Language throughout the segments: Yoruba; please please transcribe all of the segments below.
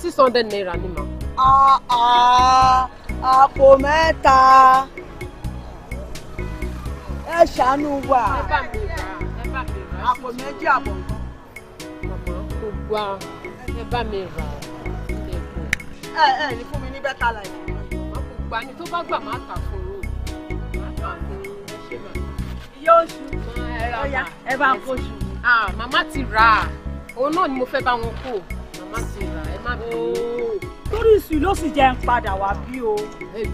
600 naira ni ma. Àpò mẹ́ta. Ẹ ṣàánú wa. Ẹ bá mi rà. Àpò méjì àbọ̀. Màmá kò gbà. Ẹ bá mi rà. Ẹ ní fún mi ní bẹ́tà láì. Màmá kò gbà ní tó bá gbà máa tà fún yín. Máa tà fún yín. Ẹ ṣé mà. Ìyá oṣù. Ọya ẹ bá ń kóṣù. Màmá ti rà. Òun náà ni mo fẹ́ bá wọn kó. Màmá ti rà. Ẹ má bínú. Torí ìsù ló sì jẹ́ ń padà wá bí o.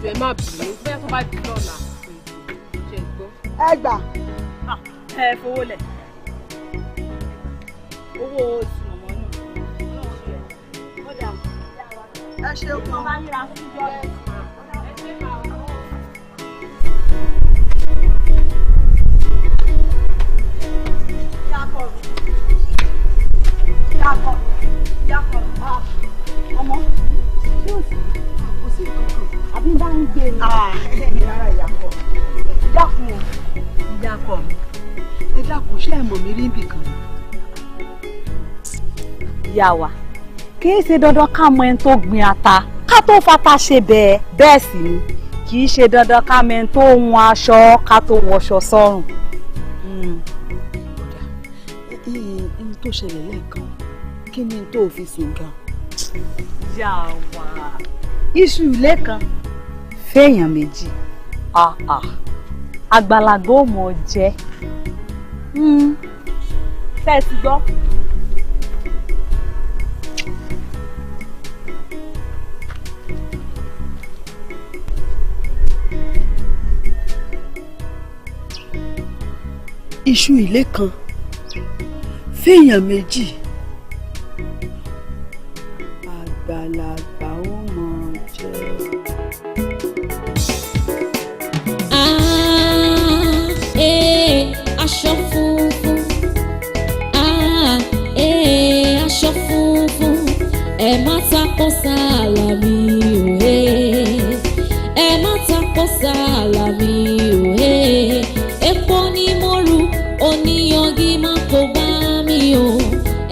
Ẹ má bínú. Bẹ́ẹ̀ tó bá di lọ́la. Ẹ gbà. Ẹ fowó lẹ̀. Owó oṣù mọ̀mọ́ nù. Ẹ ṣe kú. Ọba ń ra fún ìjọ rẹ̀. Yàkọ̀. Ọmọ. Ṣé o sì? Kò sí kankan. Àbí bá ń gbé ni. Rárá ìyàkọ̀. Dákun ìyàkọ̀ mi. Ẹ dákun ṣé ẹ mọ̀ mí rí ibì kan? Ìyá wa, kì í ṣe dandan ká mọ ẹni tó gbin ata ká tó fata ṣe bẹ́ẹ̀ sì ni kì í ṣe dandan ká mọ ẹni tó hun aṣọ ká tó wọṣọ sọ́rùn. Ẹni tó ṣẹlẹ̀ lẹ́ẹ̀kan kí ni tó fi sùn gan? Ìyá wa, iṣu ilé kan fẹ́yàn méjì àgbàlagbà ò mọ̀ jẹ́. Ṣé ẹ ti gbọ́? Iṣu ilé kan fẹ́yàn méjì àgbàlagbà ó mọ̀ jẹ́. Aṣọ funfun, aṣọ funfun, ẹ má takò sálàmì òwe, ẹ má takò sálàmì òwe, epo ni mo rù oníyangi má kó bá mi o,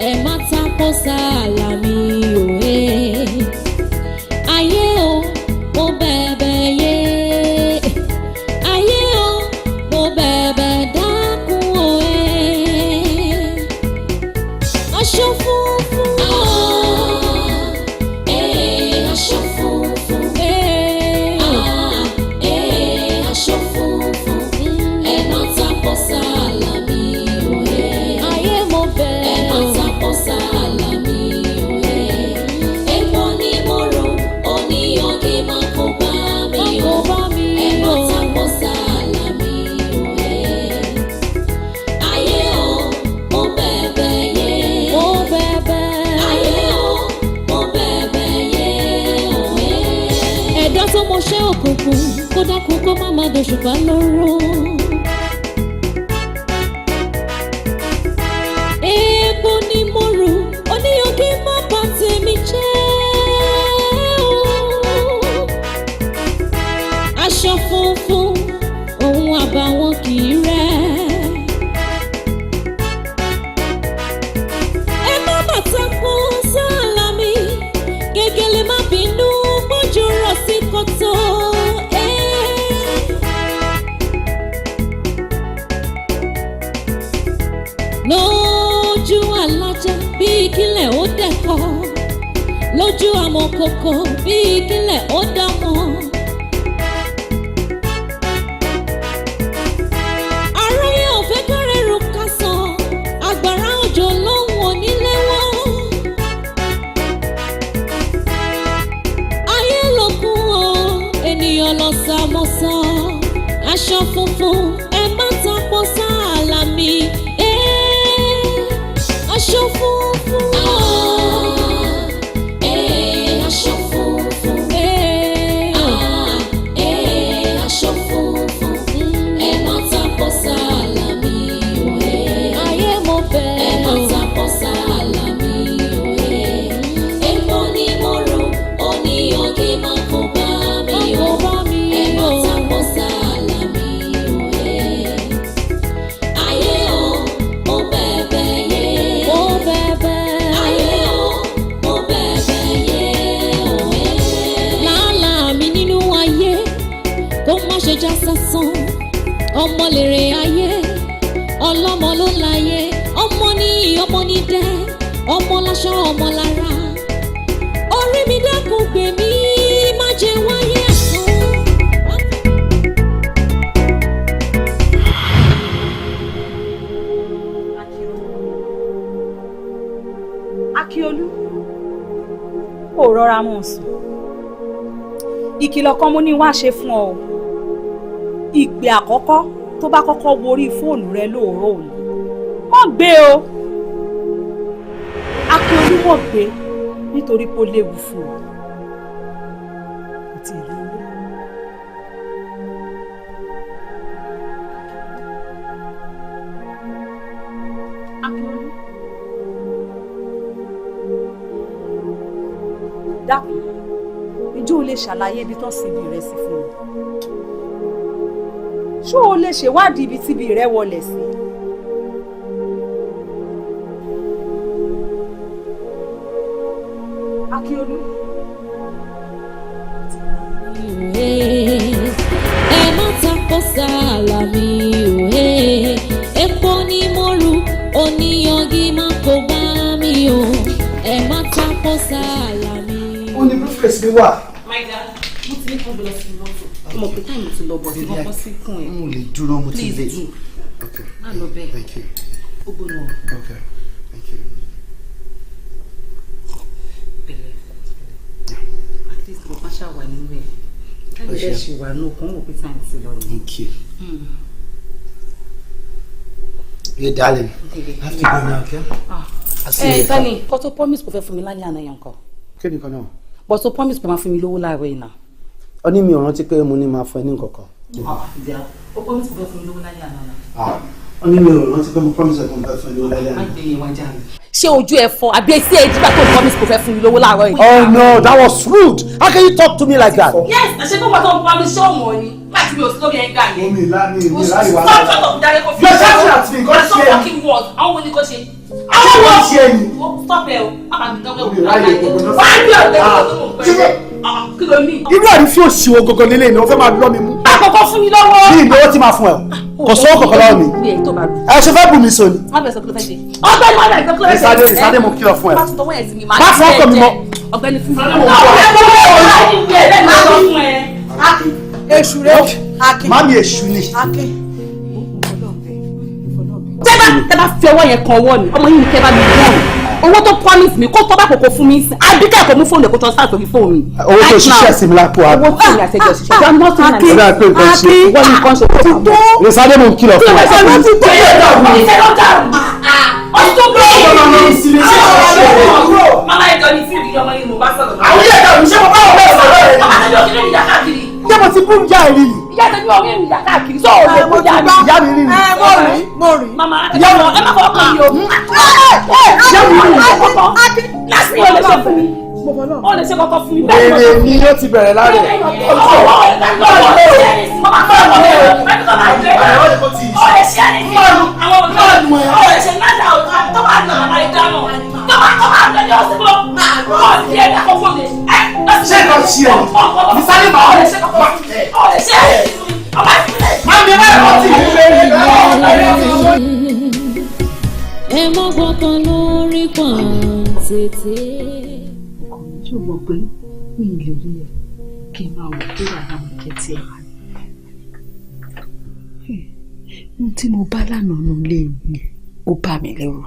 ẹ má takò sálàmì òwe, ayé o mo bẹ̀bẹ̀ yé, ayé o mo bẹ̀bẹ̀ dákun òwe, aṣọ funfun, aṣọ funfun, aṣọ funfun, ẹ má takò sálàmì òwe, ayé mo bẹ̀, ẹ má takò sálàmì òwe, epo ni mo rò oníyangi má kó bá mi o, ẹ má takò sálàmì òwe, ayé o mo bẹ̀bẹ̀ yé, mo bẹ̀bẹ̀, ayé o mo bẹ̀bẹ̀ yé òwe. Ẹ̀dá tó mọ ṣẹ́ òkùnkùn kó dákun kó má má dòṣùpá lóró. Epo ni mo rù oníyangi má bà tèmi jẹ́ o. Aṣọ funfun ohun àbàwọ́n kì í rẹ̀. Ẹ má bàtà kún sálàmì gègèlè má bínú bójú rọ̀ sí kòtò. Lójú alájà bí kílẹ̀ ó dẹ̀kọ́, lójú amọ̀kòkò bí kílẹ̀ ó dámọ̀. Aráyé ò fẹ́ kárẹ̀rù kásán, àgbàrá òjò lóhùn onílé wọ́n. Ayé lókun o, ènìyàn lọ sàmọ́sọ. Aṣọ funfun ẹ má tapọ̀ sálàmì. Aṣọ funfun, aṣọ funfun, aṣọ funfun, ẹ má tapọ̀ sálàmì òwe, ayé mo bẹ̀, ẹ má tapọ̀ sálàmì òwe, epo ni mo rò oníyangi má kó bá mi o, ẹ má tapọ̀ sálàmì já sásán ọmọ lèrè ayé ọlọ́mọ ló láyé ọmọ ní dẹ́ ọmọ láṣọ ọmọ lára orí mi dákun gbè mí má jẹ́ wáyé ẹ̀sán. Akíolú kò rọra mọ̀ sùn ìkìlọ̀ kan mo ní wá ṣe fún ọ ìpè àkọ́kọ́ tó bá kọ́kọ́ worí fóònù rẹ lóòrọ̀ òní wọ́n gbé o Akíolú wọ́n gbé nítorí pé ó léwu fún ọ kò tí ì rí ilé. Akíolú dákun ìjọ ò lè ṣàlàyé ibi tán síbi rẹ sí fún mi ṣó o lè ṣèwádìí ibi tíbi rẹ wọlé sí. Akíolú. ẹ má takò sálàmì òye epo ní mọ́rù oníyangi má kó bá mi o ẹ má takò sálàmì. ó ní blueface mi wà. My dad, mo ti ní kó lọ sí lọ́tọ̀. Mo pè táìmù ti lọ bọ̀ sí kọ́kọ́ sí fún ẹ. Mo lè dúró mo ti lè. Please do. Okay. Má lọ bẹ́ẹ̀. Thank you. Ó gbóná. Okay. Thank you. Pẹ̀lẹ́. At least mo máa ṣàwà nínú ẹ̀. Táìmù dẹ̀ ṣì wà náà kàn wọ́n pé táìmù ti lọ ni. Thank you. Hey darling, I have to go now, okay? Tani, kó tó promise kò fẹ́ fún mi lálẹ́ àná yẹn kan. Kí ni kan náà? But tó promise pé máa fún mi lówó láàárọ̀ yìí náà. Ó ní mi ò rántí pé mo ní máa fún ẹ ní nǹkan kan. Ó promise kò fẹ́ fún mi lówó lálẹ́ àná náà. Ó ní mi ò rántí pé mo promise ẹ kò fẹ́ fún ẹ ní owó lálẹ́ àná. Má gbé yẹn wájà mi. Ṣé ojú ẹ fọ́ àbí etí ẹ jígbà tó promise kò fẹ́ fún mi lówó láàárọ̀ yìí? Oh no, that was rude. How can you talk to me like that? Yes, àṣẹ tó wà tó ń promise ṣé òun ò ní. Má ti mi ò sí lórí ẹ̀ ń gà yẹn. Mi láì wà Stop lára. shut up dáre kó fi. You're shouting at me, God That's not share. fucking word. Àwọn wo ni kò ṣe? Ṣé wọ́n ṣe ẹni? Stop ẹ o. Má mi dánwó. Omi ráyè gbogbo náà. Wá ní ọ̀dẹ́ kó tó mọ̀ pẹ̀lú. Kí ló ní? Irú àrífín òṣìwò gọ́gọ́ nílé ni wọ́n fẹ́ máa lọ́ mi mú. Àkọ́kọ́ fún mi lọ́wọ́. Ní ìnáwó tí máa fún ẹ, kò sówó kọ̀ọ̀kan lọ́wọ́ mi. Ní èyí tó bá dùn. Ẹ ṣe fẹ́ bù mí so ni. Má bẹ̀rẹ̀ sọ kí ló fẹ́ ṣe. Ọ̀gbẹ́ni má bẹ̀rẹ̀ sọ kí ló fẹ́ ṣe. Ìsádé mo kìlọ̀ fún ẹ. Má tún tọwọ́ ẹ̀ sí mi. Má fún ọkọ mi mọ́. Ọ̀gbẹ́ni fún mi. Èṣù rẹ̀ Akin. Mami èṣù ni. Akin. Tẹ́ bá fi ọwọ́ yẹn kan ọwọ́ mi, ọmọ yìí ni kẹ́ bá mi gbọ́n. Owó tó promise mi kó tọ́ bá kòkó fún mi sí. Àbíkẹ́ kò mú fóònù ẹ̀ kó tọ́ sáà sórí fóònù mi. Owó tó ṣiṣẹ́ sí mi lápò àbí. Owó tó ní àtẹ̀jọ́ ṣiṣẹ́. Ìjọba mọ́tò náà Ó dáa pé nǹkan ṣe. Wọ́n ní nǹkan ṣe kó tó tó. Ìsádé mo kìlọ̀ fún ẹ. Mama ẹjọ́ ni fíìmù ìjọba ni mo bá sọ̀rọ̀. Àwọn ilé ẹ̀ka òṣìṣẹ́ mo bá wọn bẹ́ẹ̀ sọ̀rọ̀ ẹ̀. Mama ẹjọ́ kí ló ń yà káàkiri. Ṣé mo ti bú ìyá ẹ̀ rí ni? Ìyá ẹ̀jẹ̀ ni ọ̀rẹ́ mi yà káàkiri. Sọ òòlù kó yá mi. Ìyá mi rí ni. Mo rí. Mama ẹ má fọwọ́ kàn yín o. Ìyá mi rí ni. Lásìkò o lè ṣe fún mi. O lè ṣe kọ́kọ́ fún mi. Bẹ́ẹ̀ ni Èrè ni yóò ti bẹ̀rẹ̀ láre. Ṣé lọ ṣe ẹ̀? Ìsádé máa ń ṣe kọ́kọ́. Mami ẹ̀ rántí ẹ mọ́ gbọ́kàn lórí pàǹtẹ̀tẹ̀. Ṣé o mọ̀ pé mi ì lè rí ẹ kí n máa wò tó wà láwọn ìkẹtì ẹ̀ wá ní? Ohun tí mo bá lánàá nù lé mi ó bá mi lẹ́rù.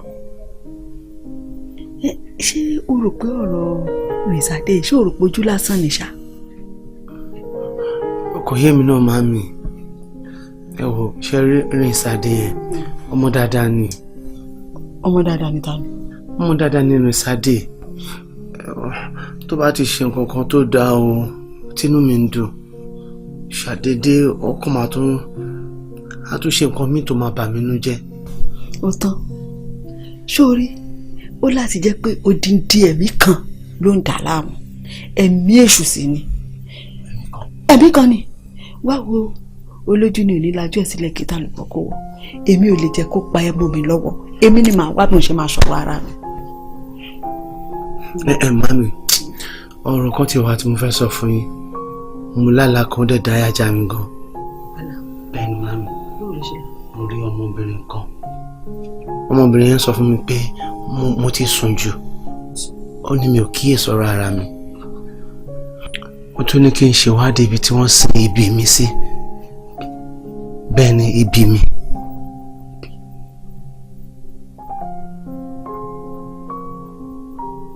Ṣé o rò pé ọ̀rọ̀ Rìsádé ṣé o rò pé ojú lásán ni ṣá? Kò yé mi náà máa mi. Ẹ wò ṣe Rìsádé yẹn ọmọ dáadáa ni. Ọmọ dáadáa ni ta ni? Ọmọ dáadáa ni Rìsádé. Tó bá ti ṣe nǹkan kan tó dáa o tínú mi ń dùn ṣàdédé ọkàn máa tún ṣe nǹkan míì tó máa bà mí nú jẹ́. Ó tán sórí ó láti jẹ́ pé odindi ẹ̀mí kan ló ń dà láàmú ẹ̀mí èṣù sí ni ẹ̀mí kan ni wá wo olójú ni onílájú ẹ̀ sílẹ̀ kí tálùbọ̀ kó wọ̀ èmi ò lè jẹ́ kó pa ẹ́ mọ́ mi lọ́wọ́ èmi ni màá wá bí mo ṣe máa ṣọ̀rọ̀ ara mi. Mami ọ̀rọ̀ kan ti wà tí mo fẹ́ sọ fún yín mo lálàá kan dẹ̀ dá yájà mi gan bẹ́ẹ̀ ni màmí mo rí ọmọbìnrin kan ọmọbìnrin yẹn sọ fún mi pé mo ti sùn jù ó ní mi ò kíyèsọ́ra ara mi ó tún ní kí n ṣèwádìí ibi tí wọ́n sin ibi mi sí bẹ́ẹ̀ ni ibi mi.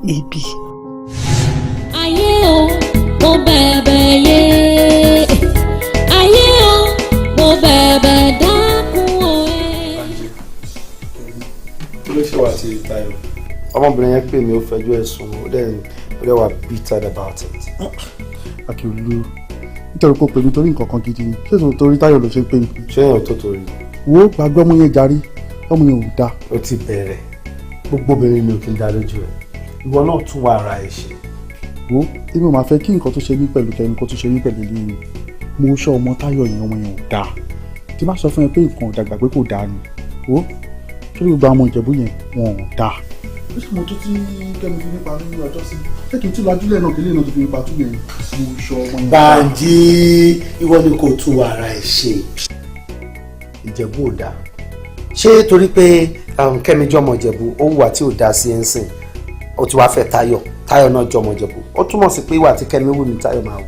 Ibi. Ayé o, mo bẹ̀bẹ̀ yé. Ayé o, mo bẹ̀bẹ̀ dákun o. Kí ló ṣe wá sí Táyọ̀? Ọmọbìnrin yẹn pè mí ó fẹjọ́ ẹ̀sùn ó dẹ̀ wà bitter about it. Akíolú nítorí pé ó pè mí torí nǹkan kan gidi ni ṣé tó torí Táyọ̀ ló ṣe pé mi. Ṣé èèyàn tó torí? Wo gbàgbé ọmọ yẹn jarí ọmọ yẹn ò dáa. Ó ti bẹ̀rẹ̀ gbogbo obìnrin ni ò kí ń dá lójú ẹ̀ ìwọ náà tún wà ara ẹ̀ ṣe. Wo èmi ò máa fẹ́ kí nǹkan tó ṣe mí pẹ̀lú kẹ́ni kó tó ṣe mí pẹ̀lú ilé mi mo ṣọ́ ọmọ Táyọ̀ yẹn ọmọ yẹn ò dáa tí má sọ fún ẹ pé nǹkan ò dàgbà pé kò dáa ni wo sórí gbogbo àwọn Ìjẹ̀bú yẹn wọn ò dáa. ó sì mọ tó tí kẹ́mi fi nípa nínú ọjọ́ sí ṣé kí n tún lajúlẹ̀ náà kí lè náà tó fi nípa tún yẹn mo ṣọ́ ọmọ yẹn. Bánjí ìwọ ni kò tún wà ara ẹ̀ ṣe. Ìjẹ̀bú ò dáa ṣé torí pé Kẹ́mi jọmọ Ìjẹ̀bú ó hùwà tí ò dáa sí ẹ̀ ń sìn ó ti wá fẹ́ Táyọ̀ náà jọmọ Ìjẹ̀bú ó túmọ̀ sí pé ìwà tí Kẹ́mi wù ní Táyọ̀ máa wù.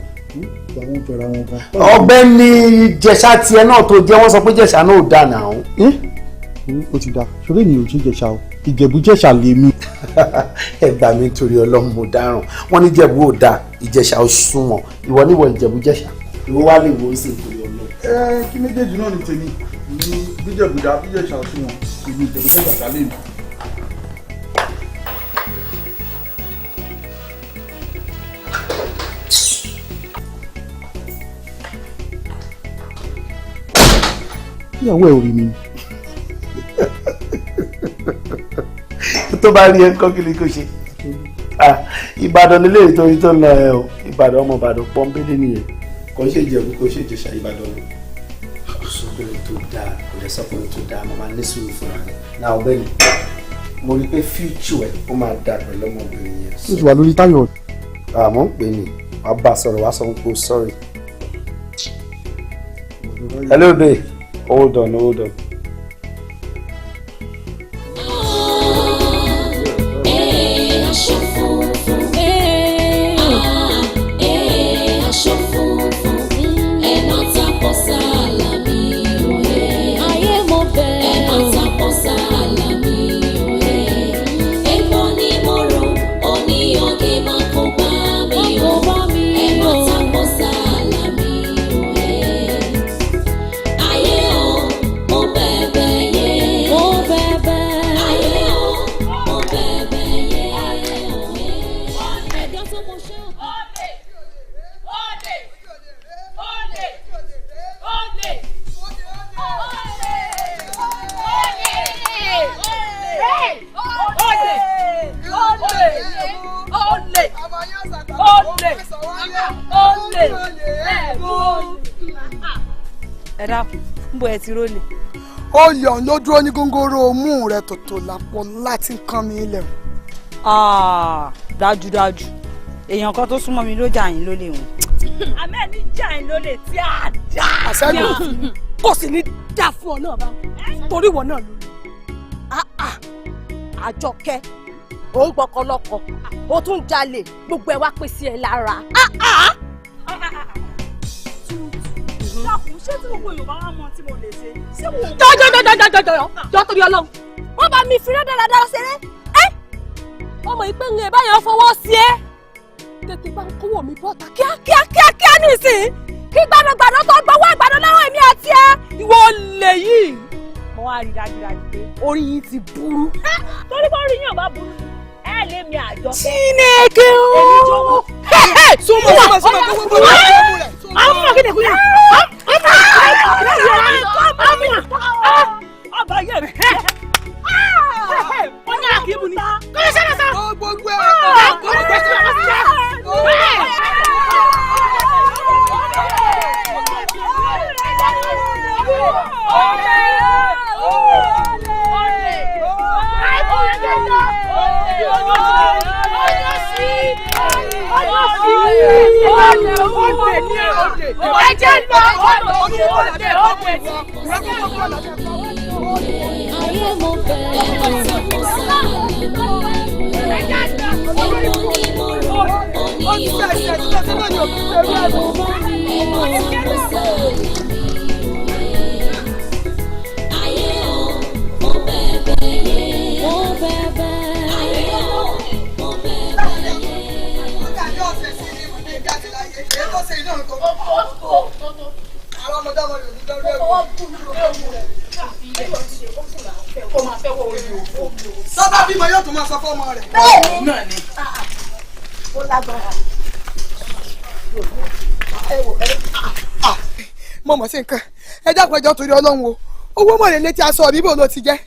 Ọ̀gbẹ́ni Jẹ̀ṣà tiẹ̀ náà tó jẹ́ wọ́n sọ pé Jẹ̀ṣà náà ò dáa náà. Ó ti dáa ṣọlẹ́ mi ò jí Jẹ̀ṣà o Ìjẹ̀bú Jẹ̀ṣà lèmi. Ẹ gbà mí nítorí Ọlọ́run mo dáràn wọ́n ní Ìjẹ̀bú ò dáa Ìjẹ̀ṣà ò sunwọ̀n ìwọ níwọ Ìjẹ̀bú Jẹ̀ṣà ìwọ wá lè wo sí nítorí Ọlọ́run. Kí méjèèjì náà ní tèmi ní bíjẹ̀bú dá Jẹ̀ṣà sunwọ̀n ìlú Ìjẹ̀bú Jẹ̀ṣà lèmi. Ìyàwó ẹ̀ ò rí mi. Tó bá rí ẹ kọ́ kí ni kò ṣe. Ìbàdàn nílé ìtòrí tó ń lọ ẹ o Ìbàdàn ọmọ Ìbàdàn pọ́ńbélé nìyẹn kò ṣe Ìjẹ̀bú kò ṣe Ìjẹ̀ṣà Ìbàdàn ni. Sọ́kùnrin tó dáa kò lè sọ́kùnrin tó dáa mo máa ní sùúrù fúnra rẹ̀ náà ọ̀gbẹ́ni mo rí pé future ẹ̀ ó máa dà pẹ̀lú ọmọbìnrin yẹn. Ó ti wà lórí Táyọ̀. Àmọ́ ń pè mí wàá bá a sọ̀rọ̀ wàá sọ pé sorry. Hello babe. Hold on. Ẹ dákun ń bọ ẹ ti rólè. Ó yàn ló dúró ní góńgóró mú rẹ tòtò lápò láti kàn mí ilẹ̀. Dájúdájú èèyàn kan tó súnmọ́ mi ló jà yín lólè wọn. Àmẹ́ ní jà yín lólè tí a dá. Àṣẹ́gun kò sì ní dá fún ọ náà bá torí ìwọ náà ló lè. Àjọkẹ́ ò ń gbọ́kọlọ́kọ ó tún jalè gbogbo ẹ̀ wá pè sí ẹ lára. Ṣé tí gbogbo Yorùbá wá mọ tí mo lè ṣe? Jọ torí Ọlọ́run wọ́n bá mi fi rẹ́ dáradára ṣeré ọmọ ìpínlẹ̀ ẹ̀ báyọ̀ fọwọ́ sí ẹ́ tètè bá ń kówó mi bọ́ta kíákíá nísìn kí gbàdọ̀gbàdọ̀ tó gbọ́wọ́ àgbàdo lọ́wọ́ èmi àti ẹ ìwọ olè yìí. Mo wá rí dájúdájú pé orí yìí ti burú. Torí bá orí yín ò bá burú ẹ lé mi àjọ. Chineke o. Súnmọ́ àwọn akéde kúnyà. Ọba yẹ mi. Wọ́n ní àkíyèmú ni. Kọ́lé sẹ́nà sá. Gbogbo ẹ̀ Kọ́lé sẹ́nà sá. jẹ́ lọ ọ̀nà òkè òde òde tí. ayé mo sábà bímọ yóò tún máa sọ fún ọmọ rẹ̀. bẹ́ẹ̀ni náà ni. ó lágbára. mo mọ̀ sí nǹkan ẹ dákun ẹjọ́ torí ọlọ́run o owó mọ̀lẹ́ létí aṣọ mi bò ló ti jẹ́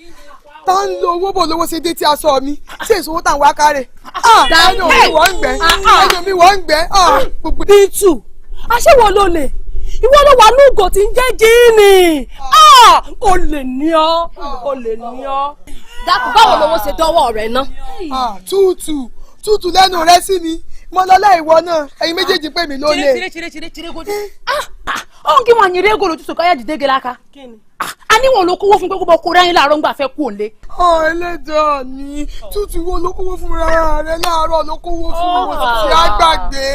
tá ń lo owó bò lówó sí dé tí aṣọ mi ṣé ìṣòwò tá ń wá kárẹ̀ ẹnu mi wọ́n ń gbẹ́ ẹnu mi wọ́n ń gbẹ́. bíntù aṣẹ́wó ló lè ìwọ ló wà lóògùn tí ń jẹ́ jíìnì o lè ní ọ o lè ní ọ. dákun báwo lowó ṣe dọ́wọ́ rẹ̀ ná. tútù lẹ́nu rẹ sí mi mo lọ láìwọ náà ẹ̀yin méjèèjì pè mí ló lè. ọ̀hún kí wọ́n yin régò lójú sọ̀kọ́ yá dìde gẹ́láka. a ní wọn ló kówó fún pé kó bọ́ kó rẹ́yìn láàárọ̀ ńgbà fẹ́ kú òǹlé. ẹlẹ́dàá ni tútù wo ló kówó fún ra rẹ láàárọ̀ ló kówó fún owó tí a gbàgbé.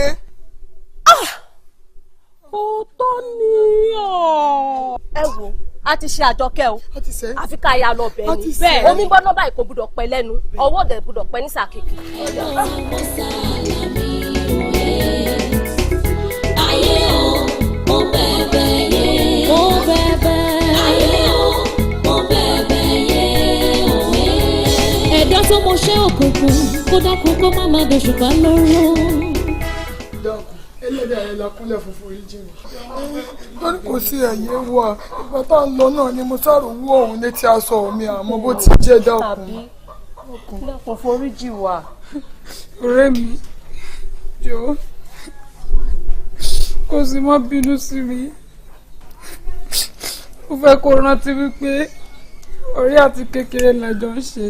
òótọ́ ni ọ̀. ẹ wo a ti ṣe àjọkẹ́ o àfi ká ya lọ bẹ́ẹ̀ ni bẹ́ẹ̀ omi gbọ́dọ̀ báyìí kò gbọ́dọ̀ pẹ́ lẹ́nu ọwọ́ dẹ̀ gbọ́dọ̀ pẹ́ ní sàkèké. ayé o mo bẹ̀bẹ̀ yé mo bẹ̀bẹ̀ ayé o mo bẹ̀bẹ̀ yé òwe. ẹ̀dá tó mọ ṣẹ́ òkùnkùn kó dákun kó má má dòṣùpá lóró. ẹlẹ́dàá rẹ̀ la kúnlẹ̀ fúnfún yìí jìnnà lórí kò sí ẹ̀yẹ wà ìgbà tá à ń lọ náà ni mo sáré wú ọ̀hún létí aṣọ mi àmọ́ bó ti jẹ́ dákun. dákun foríjì wá. ọ̀rẹ́ mi jọ̀ọ́ kò sì má bínú sí mi mo fẹ́ kó rántí wípé ọ̀rẹ́ àti kékeré lẹ́jọ́ ń ṣe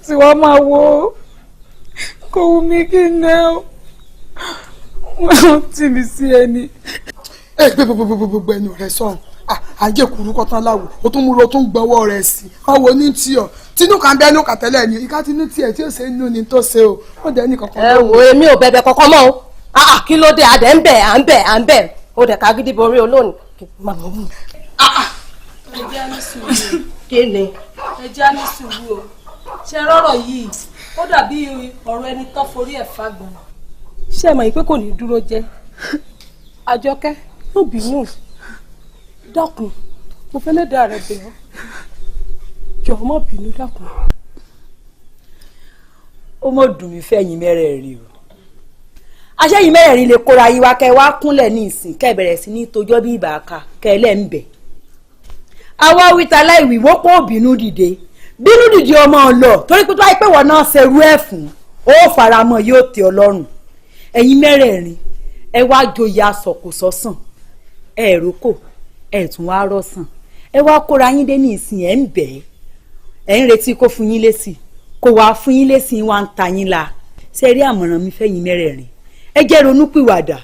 tí wọ́n máa wo kò wù mí kí n ná wọ́n tì mí sí ẹni. ẹ gbé gbogbo ẹnu rẹ sọ̀rọ̀ àjẹ kúrú kọtán láwù ó tún múlò tó ń gbọ́wọ́ rẹ̀ sí àwọn onítì ọ tinú kan bẹ́ẹ̀ ní kàtẹ́lẹ̀ ni ìka tinú tiẹ̀ tí ó ṣe ń nú ni tó ṣe o ó dẹ̀ ní kankan. ẹ wo èmi ò bẹ̀bẹ̀ kankan mọ́ o kí ló dé adẹ̀ ń bẹ̀ à ń bẹ̀ ó dẹ̀ ká gidi borí olóòní. ẹ jẹ́ á ní sùúrù. kí ni. ẹ jẹ́ á ní sùúrù o ṣe rọ́rọ̀ yìí ó dàbí ọ̀rọ̀ ẹni tó forí ẹ̀ fagbọ̀n. ṣé ẹ mọ̀ pé kò ní dúró jẹ́ àjọkẹ́ ló bínú dákun mo fẹ́ lẹ́dàá rẹ̀ bẹ̀ ọ́ jọ̀ọ́ má bínú dákun. ó mọ̀ dùn mí fẹ́yìn mẹ́rẹ̀ẹ̀rin o aṣẹ́yìn mẹ́rẹ̀ẹ̀rin lè kóra yín wá kẹ́ ẹ wá kúnlẹ̀ ní ìsìn kẹ́ ẹ bẹ̀rẹ̀ sí ní tojọ́ bí ìbàkà kẹ́ ẹ lẹ́ ń bẹ̀. àwa wíta láìwí wọ́pọ̀ òbínú dìde bínú dìde ọmọ ọlọ torí pé tó wáyé pé wọ́n náà ṣerú ẹ̀ fún ó faramọ́ yóò tẹ́ ọ lọ́rùn ẹ̀yin mẹ́rẹ̀ẹ̀rin ẹ wá joyè asọ̀kò sọ́sàn ẹ rókò ẹ tún wá rọ́sàn ẹ wá kóra yín dé ní ìsìn ẹ̀ ń bẹ̀ ẹ̀ ń retí kó fún yín lésì kó wá fún yín lésì wá ń ta yín la ṣe rí àmọ̀ràn mi fẹ́yìn mẹ́rẹ̀ẹ̀rin ẹ jẹ́ ronúpìwàdà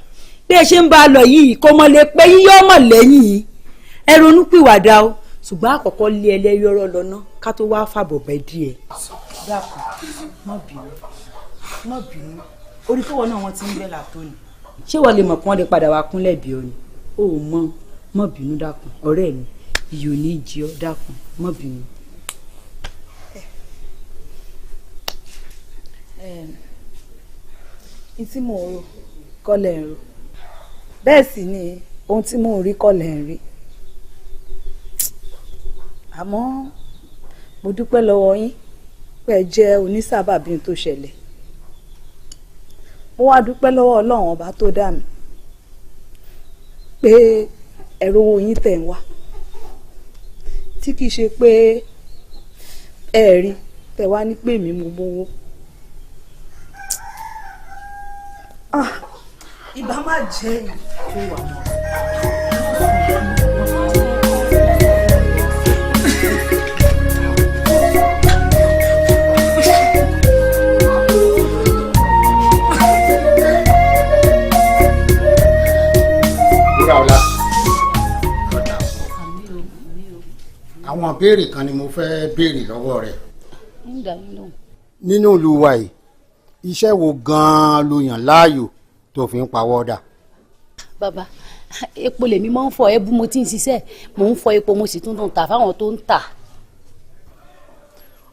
bí ẹ ṣe ń bá a lọ yìí kó mọ lè pé yíyọ́ mọ̀ lẹ́yìn yìí ẹ ronúpìwàdà o ṣùgbọ́n àkọ́kọ́ lé ẹlẹ́yọ̀rọ̀ lọ́nà ká tó wá fàbọ̀ bẹ́ díẹ̀. dákun má bínú orí fọwọ́ náà wọ́n ti ń bẹ́ làtó ni ṣé wọ́n lè mọ̀ kí wọ́n lè padà wá kúnlẹ̀ bí ọ ni ó má bínú dákun ọ̀rẹ́ mi iyò ní jí ọ dákun má bínú. tí mò ń rò kọ́lẹ̀ ń rò bẹ́ẹ̀ sì ni ohun tí mò ń rí kọ́lẹ̀ ń rí àmọ́ mo dúpẹ́ lọ́wọ́ yín pé ẹ jẹ́ onísábàbí tó ṣẹlẹ̀ mo wá dúpẹ́ lọ́wọ́ Ọlọ́run ọba tó dá mi pé ẹ̀rọ owó yín tẹ̀ ń wá tí kìí ṣe pé ẹ̀rí tẹ̀ wá ní pé mi mo mówó. ìbá má jẹ́ ìwà náà. àwọn béèrè kan ni mo fẹ́ béèrè lọ́wọ́ rẹ̀. ń dà yín lóhùn. nínú ìlú wa yìí iṣẹ́ wo gan-an ló yàn láàyò tó fi ń pawọ́ dà. bàbá epo lèmi máa ń fọ ẹbú mo ti ń ṣiṣẹ́ mò ń fọ epo mo sì tún tà fáwọn tó ń tà.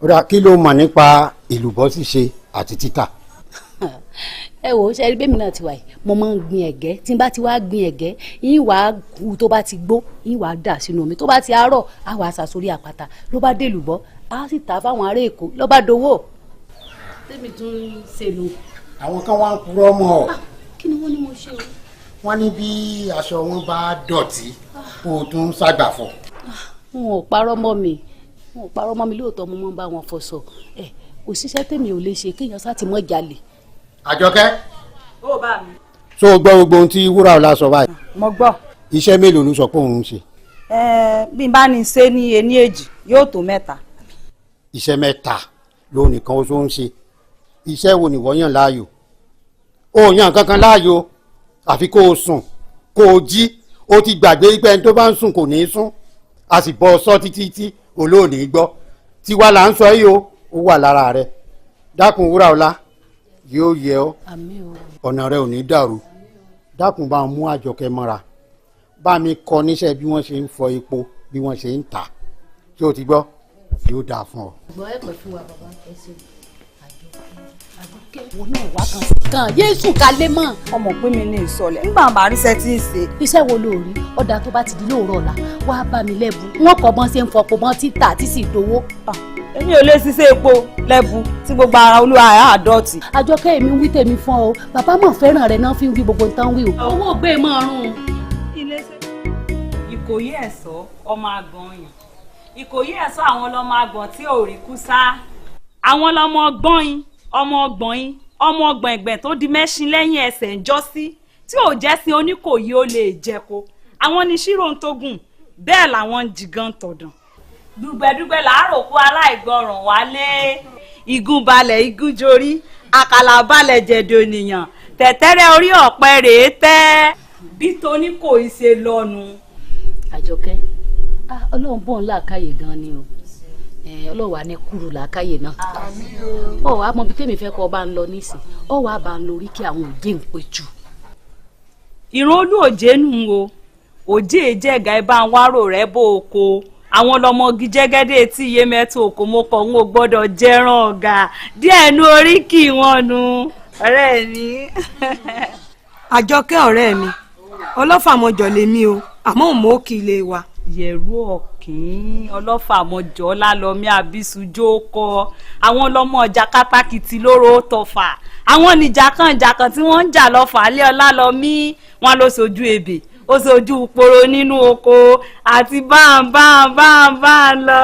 ó dà kí ló mọ̀ nípa èlùbọ́ ṣíṣe àti títà. ẹ wò ó ṣe ẹrí bẹ́ẹ̀ mi náà ti wà yìí mo máa ń gbin ẹ̀gẹ́ tí n bá ti wá gbin ẹ̀gẹ́ yín wàá hu tó bá ti gbó yín wàá dà sínú omi tó bá ti àárọ̀ á wàá sà sórí àpáta ló bá dé èlùbọ́ á sì tà fáwọn ará èkó ló bá dowó. tèmi tún ń ṣèlú. àwọn kan wá ń purọ́ mọ́ ọ. kí ni wọ́n ní mo ṣe o. wọ́n ní bí aṣọ wọn bá dọ̀tí kó o tún ṣàgbàfọ̀. wọn ò parọ́ mọ́ mi lóòótọ́ mo máa ń bá wọn fọṣọ òṣìṣẹ́ tèmi ò lè ṣe kéèyàn sá ti mọ́ jalè. Àjọkẹ́. ó bá mi. so gbọ́ gbogbo ohun tí Wúràọlá sọ báyìí. mo gbọ́. iṣẹ́ mélòó ló sọ pé òun ń ṣe. bí n bá ní ṣe ní ení èjì yóò tó 3. iṣẹ́ 3 ló nìkan oṣù ń ṣe iṣẹ́ wo ni wọ́n yàn láàyò. ó yàn kankan láàyò àfi kó o sùn kó o jí o ti gbàgbé pé ẹni tó bá ń sùn kò ní í sùn a sì bọ́ ọ sọ títí tí olóòní gbọ́ tiwa là ń sọ yìí o ó wà lára rẹ dákun Wúràọlá yóò yẹ ọ ọ̀nà rẹ ò ní dàrú dákun bá mú Àjọkẹ́ mọ́ra bá mi kọ́ níṣẹ́ bí wọ́n ṣe ń fọ epo bí wọ́n ṣe ń tà tí o ti gbọ́ yóò dáa fún ọ. gbọ́ ẹ̀pẹ̀ fún wa bàbá ẹ ṣe Àjọkẹ́ wo náà wá kan Jésù kalẹ̀ mọ́. ọmọ pé mi ní ìsọlẹ̀ nígbà bá ríṣẹ́ tí ń ṣe. iṣẹ́ wo ló rí ọ̀dà tó bá ti di lóòrọ̀ ọ̀la wàá bá mi lẹ́bu wọn kọ́ bọ́n ṣe ń fọpo bọ́n títà tí sì dowó. èmi ò lè ṣiṣẹ́ epo lẹ́bu tí gbogbo ara olúwa ẹ̀ àdọ́tì. Àjọkẹ́ èmi wí tèmi fún ọ bàbá mọ̀ fẹ́ràn rẹ̀ náà fi ń wí gbogbo nǹkan wí o. owó gbé e máa rún. Ìkòyí ẹ̀sọ́ ọmọ àgbọ̀n yìí Ìkòyí ẹ̀sọ́ àwọn ọlọ́mọ àgbọ̀n tí ò rí kú sá àwọn ọlọ́mọ ọgbọ́n yìí ọmọ ọgbọ̀n yìí ọmọ ọgbọ̀n ẹ̀gbẹ́ tó di mẹ́ṣin lẹ́yìn ẹsẹ̀ ń jọ́ sí tí ò jẹ́ sí Oníkòyí ó lè jẹ́ko àwọn ní ṣírò ń tógùn bẹ́ẹ̀ làwọn ń jìgàn tọ̀dàn dùgbẹ̀dùgbẹ̀ làárò kó aláìgbọràn wálé igun balẹ̀ igun jorí àkàlà balẹ̀ jẹ̀dọ̀ ènìyàn tẹ̀tẹ̀rẹ̀ orí ọ̀pẹ rèé tẹ́ bí t'Oníkòyí ṣe lọ́nu. Àjọkẹ́ Ọlọ́run bọ̀ ń làákàyè gan ni o Ọlọ́run wà ní kúrú làákàyè náà ọ wàá mọ bí tèmi fẹ́ kọ́ ọ bá ń lọ nísìn ọ wàá bá ń lórí kí àwọn òjé ń pè jù. ìran olú òjé nù o òjé jẹ́gà ẹ bá ń wárò rẹ bó o ko àwọn ọlọmọgi jẹ́gẹ́dẹ́ tí iye mẹ́tò òkò mo kọ̀ ń gbọ́dọ̀ jẹ́ràn ọ̀gá díẹ̀ nu orí kì wọ́n nu ọ̀rẹ́ mi. Àjọkẹ́ ọ̀rẹ́ mi ọlọ́fàmọjọ lèmi o àmọ́ òmò kì í lè wa. yẹ̀rú ọ̀kín ọlọ́fàmọjọ lálọ́mí àbísùjó kọ àwọn ọlọ́mọ ọjà kátàkìtì lóró tọ̀fà àwọn nìjàkànjàkàn tí wọ́n ń jà lọ́fà alẹ́ ọlálọ́mí wọn ló sojú ebè ó sojú poro nínú oko àti báńbáńbáńbá lọ.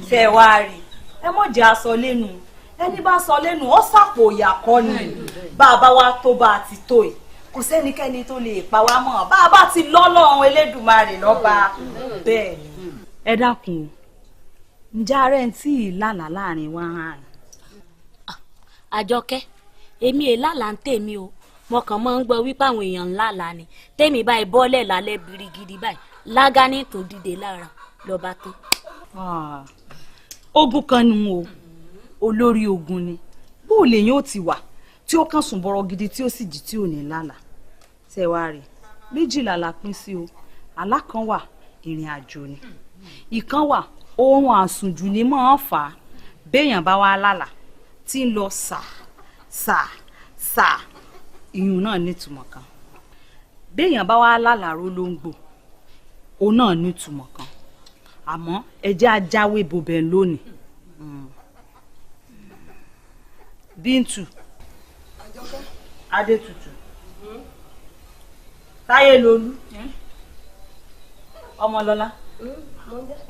ṣe wá rí ẹ mọ̀ jẹ́ aṣọ lẹ́nu ẹni bá sọ lẹ́nu ó sàpò ìyàkọ́ ni bá a bá wá tó bá a ti tó yìí kò sẹ́nikẹ́ni tó lè pa wá mọ́ bá a bá ti lọ́lọ́run Elédùmarè lọ́ba bẹ́ẹ̀ ni. ẹ dákun ǹjẹ́ ààrẹ ń tí ì lálàá láàrin wa hàn. Àjọkẹ́ èmi è lálàá ń tèmi o mo kàn máa ń gbọ́ wípé àwọn èèyàn ńlá là ni tèmi báyìí bọ́lẹ̀ lálẹ́ birigidi báyìí lágání tó dìde lára lọ́ba tán. ogun kan nu o olórí ogun ni bó lèyìn ó ti wà tí ó kàn sùn bọ̀rọ̀ gidi tí ó sì jí tí ò ní lálàá tẹwàá 2 la pín sí o àlá kan wà ìrìn àjò ni ìkan wà oorun àsùnjù ni máa ń fà á béèyàn bá wá lálàá tí ń lọ sà ìyún náà nítumọ̀ kan béèyàn bá wá lálàá rólóńgbò òun náà nítumọ̀ kan àmọ́ ẹ jẹ́ ajáwé bobẹ̀ lónìí. Bíntù Adétutù Táyé Lolú Ọmọlọ́lá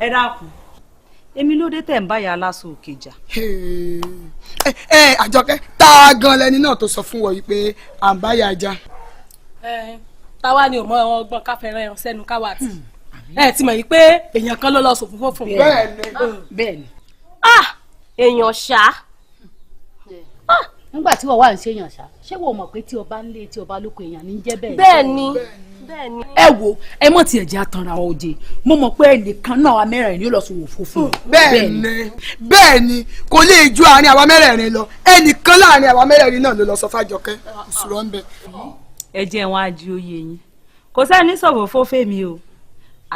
ẹ dákun èmi ló dé tẹ̀ ń báyà aláṣọ òkè jà. Àjọkẹ́ tá a gan lẹni náà tó sọ fún wọ yìí pé à ń báyà já. táwa ni ò mọ ọgbọ́n káfẹ́rẹ́ ẹran sẹ́nu káwa àti ti mọ̀ yìí pé èèyàn kan ló lọ sòfin fún mi. bẹ́ẹ̀ni. èèyàn ṣá nígbà tí wọ́n wà ń ṣèyàn ṣá ṣé wọ́n mọ̀ pé tí ọba ń lé tí ọba lóko èèyàn ní jẹ́ bẹ́ẹ̀. bẹ́ẹ̀ni. ẹ wo ẹ mọ̀ tiẹ̀ jẹ́ àtànra oje mo mọ̀ pé ẹnìkan náà àwa mẹ́rẹ̀ẹ̀rin yóò lọ sọ wò fòfò. bẹ́ẹ̀ni kò lè ju àárín àwa mẹ́rẹ̀ẹ̀rin lọ ẹnìkan láàrin àwa mẹ́rẹ̀ẹ̀rin náà ló lọ sọ fájọkẹ́ ìṣòro ń bẹ. ẹ jẹ́ wọn á ju oyè yín kò sẹ́ni sọ̀rọ̀ fófé mi o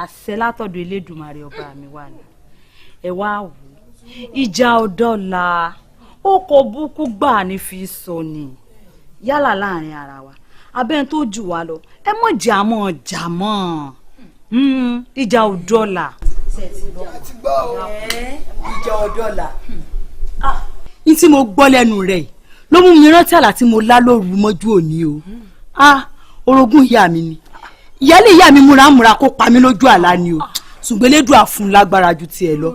àṣẹ látọ̀dọ̀ Elédùmarè ọba mi wà ní ẹ wá wò ìjà ọ̀dọ́la ó kò búkú gbà ní fi sọ ni yálà láàrin ara wa abẹ́ni tó jù wá lọ ẹ mọ̀ jà mọ́ ìjà ọ̀dọ́la. ìjà ọ̀dọ́la. ní tí mo gbọ́ lẹ́nu rẹ̀ ló mú mi rántí àlá tí mo lá lóru mọ́jú òní o orogún ìyá mi ni ìyáálé ìyá mi múramúra kó pa mí lójú àlá ni o ṣùgbọ́n Elédùà àfún lágbára ju tiẹ̀ lọ.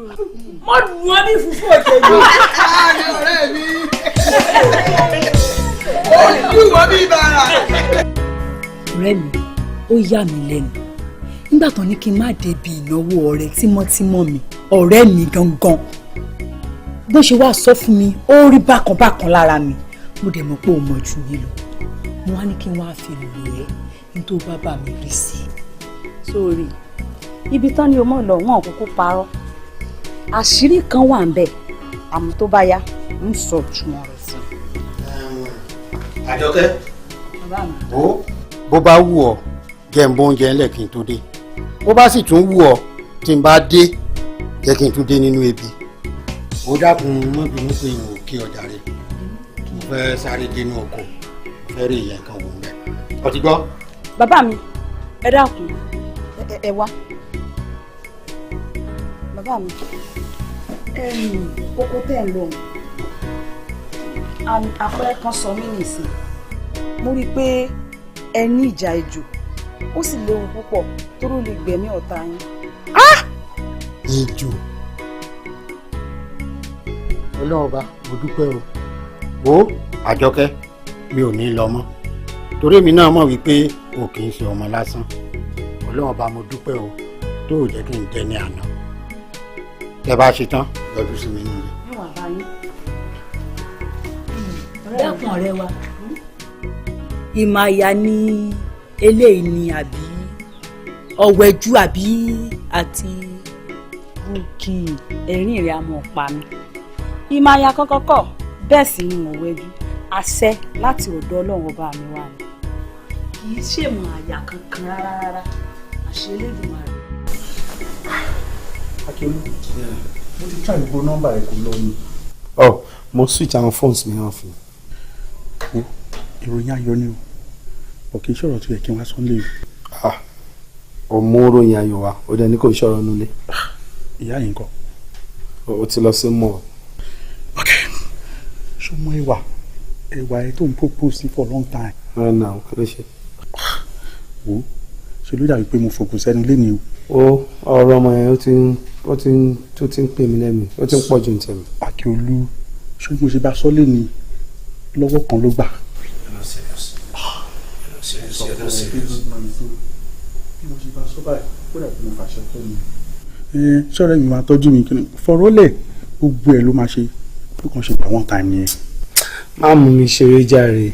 mo lù wọ́n ní fùfú òde mi. ọ̀rẹ́ mi ó lù wọ́n bí bàrà. ọ̀rẹ́ mi ó yà mí lẹ́nu nígbà tó ní kí n má débi ìnáwó ọ̀rẹ́ tímọ́tímọ́ mi ọ̀rẹ́ mi gangan bó ṣe wá sọ fún mi ó rí bákan lára mi mo dẹ̀ mọ̀ pé ó mọ̀ jù mí lọ mo wá ní kí n wá fi lò ẹ́ nítorí bàbá mi rí sí i. sórí ibi tán ni o mọ̀ lọ wọn kúkú parọ́ àṣírí kan wà ń bẹ̀ àmọ́ tó bá yá ń sọ jùmọ̀ rẹ̀ fún un. Àjọkẹ́ bó bá wù ọ́ jẹ́ ń bó oúnjẹ ńlẹ̀ kí n tó dé bó bá sì tún wù ọ́ tí n bá dé jẹ́ kí n tún dé nínú ebi ó dákun mọ́ bínú pé n ò kí ọjà rẹ̀ mo fẹ́ sáré dénú ọkọ̀ mo fẹ́ rí ìyẹn kan wò ń bẹ̀ ọ ti gbọ́. bàbá mi ẹ dákun ẹ wá bàbá mi kókó tẹ̀ ń lò àpẹẹrẹ kan sọ mí nìsín mo rí i pé ẹ ní ìjà ejò ó sì léwu púpọ̀ tó ló lè gbẹ̀mí ọ̀tá yín. ejò ọlọ́run bá mo dúpẹ́ o wo Àjọkẹ́ mi ò ní lọ mọ́ torí èmi náà mọ̀ wípé o kì í ṣe ọmọ lásán ọlọ́run bá mo dúpẹ́ o tó ò jẹ́ kí n jẹ ní àná tẹ bá ṣe tán lọ́dún sí mi nínú rẹ̀. níwọ̀n bá yín dákun ọ̀rẹ́ wa ìmọ̀ àyà ni eléyìí ni àbí ọ̀wẹ́jú àbí àti bùkì ẹ̀rín rẹ̀ àmọ́ pa mi ìmọ̀ àyà kankan kọ̀ bẹ́ẹ̀ sì ni ọ̀wẹ́jú àṣẹ láti ọ̀dọ̀ ọlọ́run ọba mi wà ní. kì í ṣèmọ̀ àyà kankan rárá àṣẹ Elédùmarè. Akíolú mo ti try gbogbo nọ́mbà ẹ kò lọ ni. mo switch àwọn phones mi hàn fún un. ìròyìn ayọ̀ ni o kì í ṣọ̀rọ̀ tó yẹ kí n wá sọ́nlé o. ò mú ròyìn ayọ̀ wa ó dẹni kò ṣọ̀rọ̀ nulẹ̀. ìyá yìí ń kọ́. o ti lọ sí mọ́. ok ṣọmọ ẹwà ẹ tó ń propose for long time. náà kí ló ṣe. wo ṣe ló dàbí pé mo fòkùn sẹ́nu lé ni o. ọ̀rọ̀ ọmọ yẹn ó ti ń pè mí lẹ́mìí ó ti ń pọ̀ jù ní tẹ̀mí. Akíolú ṣé mo ṣe bá sọ lé ni lọ́wọ́ kan ló gbà. sọ̀rọ̀ mi máa tọ́jú mi fọ̀rọ̀ lẹ̀ gbogbo ẹ̀ ló máa ṣe ló kàn ṣe gbà one time nìyẹn. má mú mi ṣeré jàre.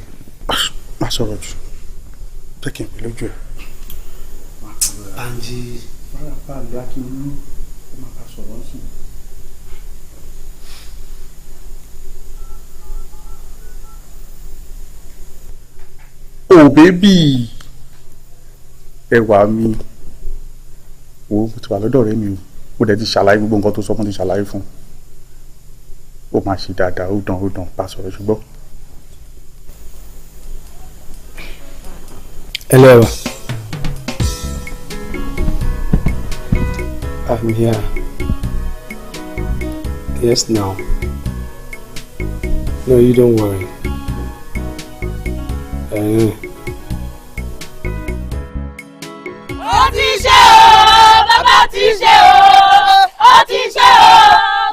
má sọ̀rọ̀ jù jẹ́ kí n pè lójú ẹ̀. Banji. Bára bá a lè Akíolú ó máa bá sọ̀rọ̀ sí i. Oh baby ẹwà mi wo mo ti wà lọ́dọ̀ rẹ mi o mo dẹ̀ ti ṣàlàyé gbogbo nǹkan tó sọ mo ti ṣàlàyé fún ó máa ṣe dáadáa ó dàn bá sọ̀rọ̀ ṣùgbọ́n. ẹlẹ́wà I'm here. Yes now. No, you don't worry. Ó ti ṣe o, bàbá ti ṣe o, ó ti ṣe o,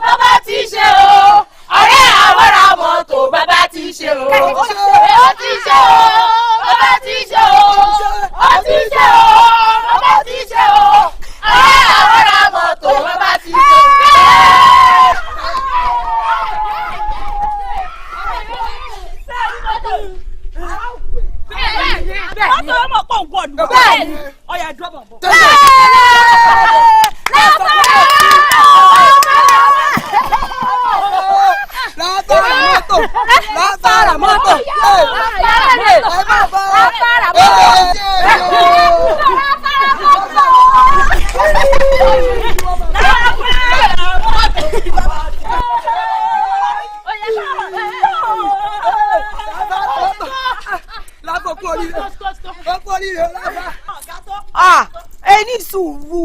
bàbá ti ṣe o, ọ̀rẹ́ àwọ̀rà mọ́tò bàbá ti ṣe o, ó ti ṣe o, bàbá ti ṣe o, ó ti ṣe o, bàbá ti ṣe o, ọ̀rẹ́ àwọ̀rà mọ́tò bàbá ti ṣe o. ń wọ̀ lù. bẹ́ẹ̀ ni ọ̀yà dúró bọ̀ bọ̀. látara mọ́tò ẹni sùúrù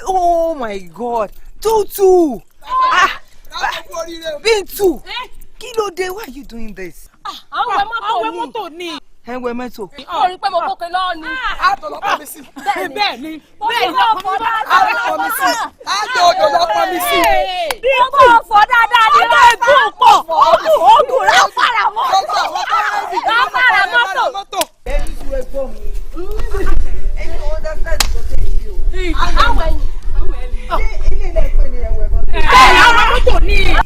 oh my god tutu Bintu kí ló dé why you doing this. àwọn mọ́tò ni. ẹ wẹ mọ́tò. ó rí pé mo kókè lọ́ọ́ ni. àtọ̀ lọ́pọ̀ mi sí. bẹ́ẹ̀ ni lọ́pọ̀ àtọ̀ mi sí. àtọ̀ lọ́pọ̀ mi sí. bí kò fọ́ dáadáa ní lẹ́gùn pọ̀ ogun ráfàrà mọ́tò. ẹni sùn ẹ̀gbọ́n mi ẹni understand the context o. àwọn ẹ̀yìn.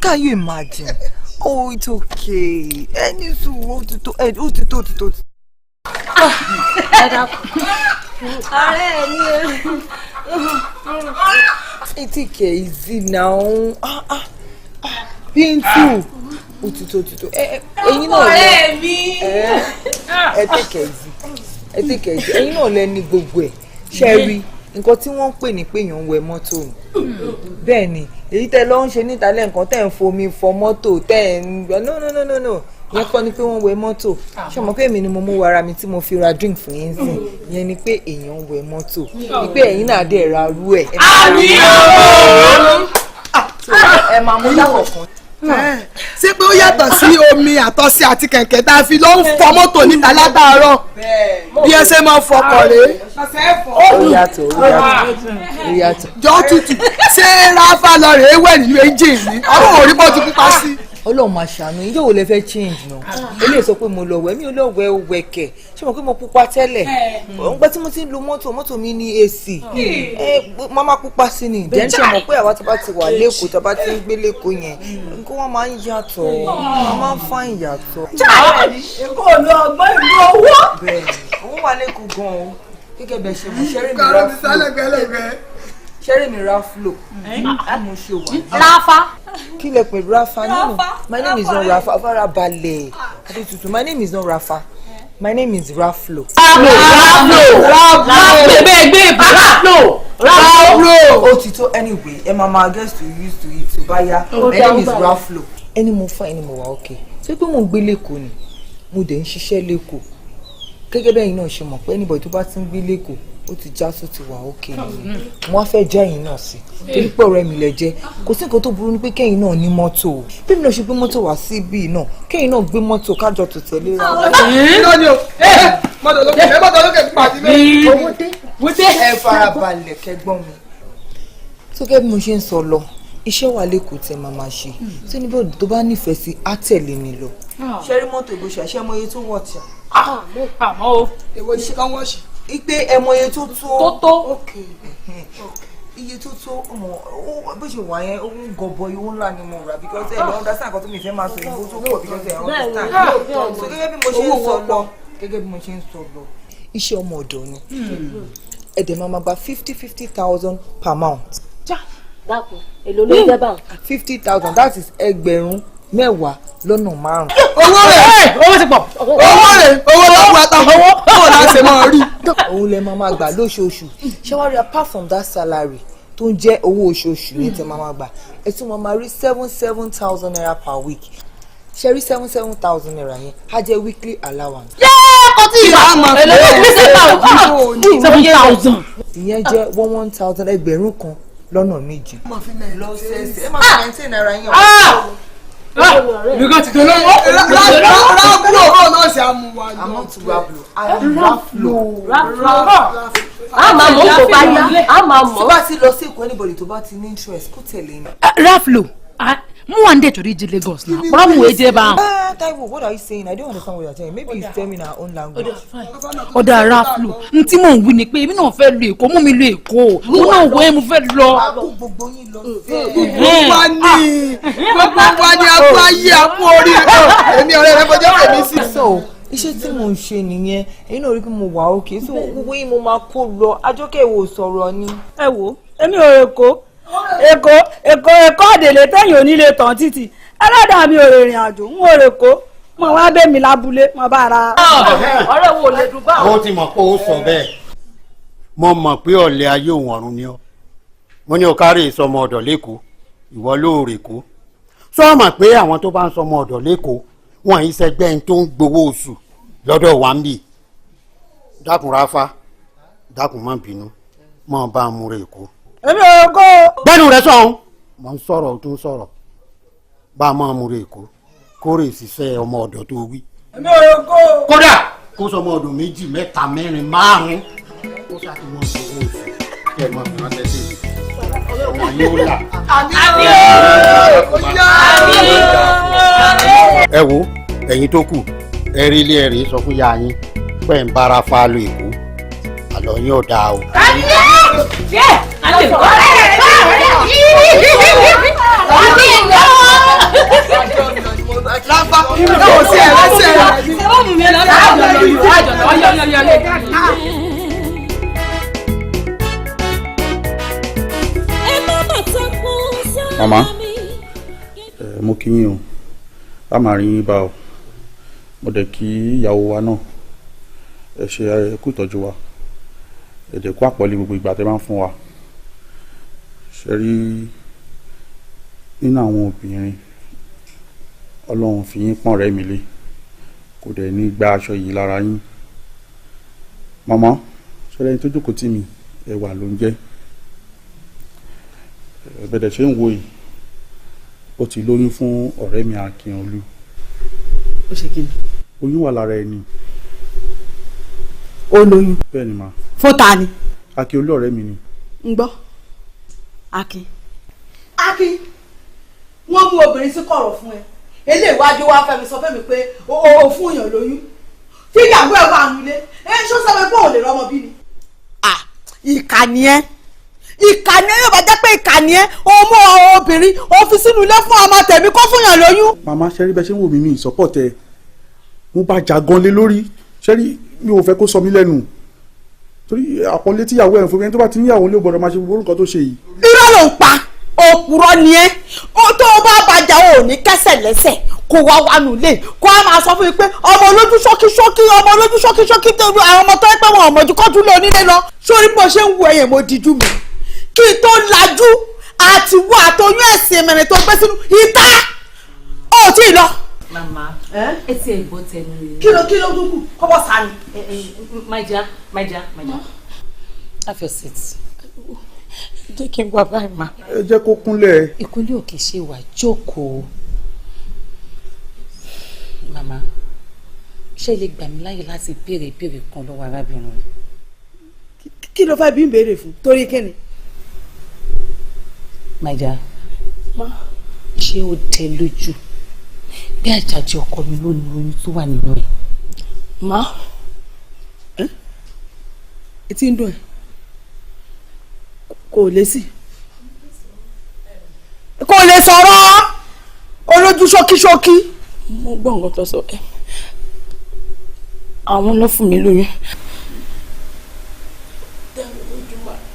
Can you imagine? Oh, it's okay. Any so to it's okay, easy now. Bintu. Otito. Ẹ̀yin náà lẹ mi. Take easy. Ẹ̀yin náà lẹ ní gbogbo ẹ̀. Sherry. Nǹkan tí wọ́n ń pè ní pé èèyàn ń wẹ mọ́tò bẹ́ẹ̀ ni èyí tẹ́ lọ ń ṣe níta lẹ́ǹkan tẹ́ ń fomi fọ mọ́tò tẹ́ ń no yẹn kọ́ ni pé wọ́n wẹ mọ́tò ṣé mo pé èmi ni mo mú wàrà mi tí mo fi ra drink fún yín sìn yẹn ni pé èèyàn ń wẹ mọ́tò ni pé ẹ̀yin náà dẹ̀ ra rú ẹ̀. ẹ máa mú dáwọ̀ kan. ṣé pé ó yàtọ̀ sí omi àtọ̀sí àti kẹ̀kẹ́ tá a fi lọ ń fọ mọ́tò níta látàárọ̀ bí ẹ ṣe máa fọkọ̀ rèé. ó yàtọ̀. jọ tutù ṣé ráfà lọ rèé wẹ̀ nínú engine ni ọlọ́run ò rí bó ti pupa sí. Ọlọ́run máa ṣàánú yín yóò lè fẹ́ change náà eléyìí sọ pé mo lọ wẹ̀ mi ò lọ wẹ̀ ó wẹ̀kẹ̀ ṣé mo pé mo pupa tẹ́lẹ̀ nígbà tí mo ti ń lo mọ́tò mi ní AC mama pupa sí ni ìdẹ́ ń ṣe mọ̀ pé àwa tó bá ti wà lẹ́kọ̀ọ́ tó bá ti ń gbé lẹ́kọ̀ọ́ yẹn nǹkan wọn máa ń yàtọ̀ wọn máa ń fa ìyàtọ̀. kò lọ ọgbọ́n ìlú owó. bẹ́ẹ̀ni owó wà lẹ́kọ̀ọ́ gan-an o gẹ́gẹ́ bẹ́ẹ̀ ṣe mọ̀ ṣẹ́rí mi ra flow mo ṣe wà. Rafa. Kí lẹ pè Rafa nínú my name is not Rafa farabalẹ̀ Adetutu my name is not Rafa my name is Raflo. Raflo. Ó ti tó anyway ẹ máa get to used to it tó bá yá my name is Raflo. ẹni mo fún ẹni mo wà okay ṣé pé mo ń gbé lẹ́kọ̀ọ́ ni mo dẹ̀ ń ṣiṣẹ́ lẹ́kọ̀ọ́ gẹ́gẹ́ bẹ́ẹ̀ náà ṣe mọ̀ pé anybody tó bá ti ń gbé lẹ́kọ̀ọ́ ó ti já só ti wà ókè nìyẹn wọ́n á fẹ́ já yín náà sí torí pé ọ̀rẹ́ mi lẹ jẹ́ kò sí nǹkan tó burú ni pé kẹ́yìn náà ní mọ́tò o bí mi náà ṣe gbé mọ́tò wá sí ibi náà kẹ́yìn náà gbé mọ́tò kájọ tó tẹ̀lé ra wọn. mọ́tò lókè pàdé mi. ẹ farabalẹ̀ kẹ́gbọ́n mi. tó kẹ́ bí mo ṣe ń sọ lọ iṣẹ́ wà lẹ́kọ̀ọ́ tẹ máa ṣe tí níbo tó bá nífẹ̀ẹ́ sí á tẹ̀lé mi lọ. ṣé rí mọ́tò ìgbésẹ̀ àṣẹ mọ iye tó wọ̀ tí a. àmọ́ o. èwo ni kán wọ́ọ̀ṣì. ipe ẹmọ iye tó tó iye tó tó ọmọ bó ṣe wà yẹn ó ń gọbọ owó ńlá ni mo rà because ẹ lọ understand nǹkan tó mi fẹ́ máa sọ ìbò tó pọ̀ because ẹ understand so gẹ́gẹ́ bí mo ṣe ń sọ lọ iṣẹ́ ọmọ ọ̀dọ̀ ni ẹ̀dẹ̀ máa gba 50,000 per month. dákun èlò ló ń jẹ́ báwọn. 50,000 that is ẹgbẹ̀rún mẹ́wàá lọ́nà márùn. owó ti pọ̀ owó lọ́wọ́ àtàwọn owó láti máa rí. òun lẹ máa gbà lóṣooṣù ṣé wàá rí apart from that salary tó ń jẹ́ owó oṣooṣù ní tẹ máa gbà ẹ tún máa rí 7,000 naira per week ṣe rí 7,000 naira yẹn á jẹ́ weekly allowance. kò tí ì bá mọ̀ ní 7,000. ìyẹn jẹ́ 1,000 ẹgbẹ̀rún kan lọ́nà méjì. lọ́sẹ̀ẹ̀sẹ̀ ẹ máa fi maintain naira yẹn because ti lọ́wọ́ rábùlò bọ́ọ̀ náà ṣe àmúwá lọ. àmọ́ ti rábùlò ráfùlò. a máa mọ̀ kó bá yá a máa mọ̀. tó bá ti lọ sí èkó anybody tó bá ti ní interest kó tẹ̀lé ni. ráfùlò mú one day to reach Lagos now problem wey dey bam. Taiwo, what are you saying? I don't understand what you're saying. Maybe you tell me in our own language. ọ̀dà ráfùlò n tí mò ń wí ni pé èmi náà fẹ́ lo Èkó mú mi lo Èkó mo náà wẹ́ mo fẹ́ lọ. gbogbo yín lọ gbogbo wa ni akú ayé akú orí èmi ọ̀rẹ́ rẹ fọjọ́ pè mí sí. So iṣẹ́ tí mò ń ṣe nìyẹn èyí náà rí pé mo wà òkè so gbogbo yìí mo máa kó lọ Àjọkẹ́ ìwò sọ̀rọ̀ ni. ẹ wo èmi ò èkó àdèlè tẹ̀yìn onílé tàn títì ẹlẹ́dàá mi ò rìnrìn àjò ń wò èkó mo wá bẹ́ mi lábúlé mo bá ra. ọ̀rẹ́ wo lè dùn báwo. ó ti mọ̀ pé ó sọ bẹ́ẹ̀ mo mọ̀ pé ọ̀lẹ ayé òun ọ̀run ni ọ́ mo ní o kárí ìsọmọ ọ̀dọ̀ lẹ́kọ̀ọ́ ìwọ lóòrè kó sọ mọ̀ pé àwọn tó bá ń sọmọ ọ̀dọ̀ lẹ́kọ̀ọ́ wọn yìí sẹgbẹ́ ń tó ń gbowó oṣù lọ́dọ̀ wa ń bì dákun ráfá dákun má bínú mọ́ bá ń múra èkó. èmi ò kó. gbẹ́nu rẹ sọ̀hún mo ń sọ̀rọ̀ tó ń sọ̀rọ̀ bá a máa múra èkó kórè ìṣiṣẹ́ ọmọ ọ̀dọ̀ tó wí. èmi ò kó. kódà kó sọmọ ọ̀dọ̀ 2 3 4 5 kó ṣàtúmọ̀ gbowó oṣù kẹ́ ẹ̀ mọ̀ fi ránṣẹ́ sí i ọmọ yóò là. ẹ wo ẹ̀yin tó kù ẹ rí ilé ẹ̀rí sọ fún ya yín pé ń bára fa lo èkó àlọ́ yín ò dáa o. Mama, mo kí yín o a máa rí yín bá o mo dẹ̀ kí ìyàwó wa náà ẹ ṣe kú ìtọ́jú wa ẹ dẹ̀ kú àpọ́nlé gbogbo ìgbà tẹ́ máa ń fún wa ṣe rí nínú àwọn obìnrin Ọlọ́run fi yín pọ́n rẹ̀ mí lé kò dẹ̀ ní gba aṣọ yìí lára yín mama ṣe lẹ́yìn tó jókòó tì mí ẹwà ló ń jẹ́ bẹ̀dẹ̀ ṣe ń wo yìí ó ti lóyún fún ọ̀rẹ́ mi Akínolú. ó ṣe kí ni. oyún wà lára ẹni. ó lóyún. bẹ́ẹ̀ ni mà. fún ta ni. Akínolú ọ̀rẹ́ mi ni. ń gbọ́ Akin. Akin wọ́n mú obìnrin sí kọ̀rọ̀ fún ẹ eléyìí wájú wá fẹ́mi sọ fẹ́mi pé o fún èèyàn lóyún tí ìyàwó ẹ wà nulẹ̀ ẹ ṣó sọ pé ò lè rọmọ bí ni. ìkànnì ẹ yóò bá jẹ́ pé ìkànnì ẹ o mú obìnrin o fi sínú ilé fún ọmọ tẹ̀mí kó fún yàn lóyún. màmá ṣẹ́rí bẹ́ẹ̀ ṣe ń wò mí mi ìsọ́pọ̀tẹ̀ mo bá jà gan lé lórí ṣẹ́rí mi ò fẹ́ kó sọ mí lẹ́nu torí àpọ́nlé tíyàwó ẹ̀ ń fún mi ẹni tó bá ti níyàwó lé gbọ́dọ̀ máa ṣe gbogbo orúkọ tó ṣe yìí. irọ́ ló ń pa òpùrọ́ ni ẹ́ tó o bá bàjá ò ní kẹsẹ̀ lẹ́sẹ̀ kó wá wà nulẹ̀ kó a máa sọ fún mi pé ọmọ olójú ṣókíṣókí àwọn ọmọ tó ẹ pé wọn ò mọ̀jú kọ́jú lé onílé lọ sórí bó ṣe ń wo ẹ̀yẹ̀ mo dijú mi kí n tó lajú àti wọ àtọyún ẹ̀sìn mẹ́rin tó gbé sínú ìta ó tí ì lọ. màmá ẹ ti ẹ̀ gbọ́ tẹnu rẹ̀. kí ló dúkù kọ́bọ̀ sani. my dear have your seat. jẹ́ kí n wá báyìí ma. ẹ jẹ́ kó kúnlẹ̀. ìkúnlẹ̀ òkè ṣe wà jókòó. màmá ṣé ilé gbà mí láyè láti béèrè ìbéèrè kan lọ́wọ́ arábìnrin. kí ló fẹ́ bí ń béèrè fún torí kíni. my dear ṣé ó tẹ lójú bí àjàjì ọkọ mi ló ní oyún tó wà nínú ẹ̀. má etí ń dùn ẹ kò lè sí kò lè sọ̀rọ̀ olójú ṣókíṣókí. mo gbọ́ nǹkan tó sọ àwọn ló fún mi lóyún.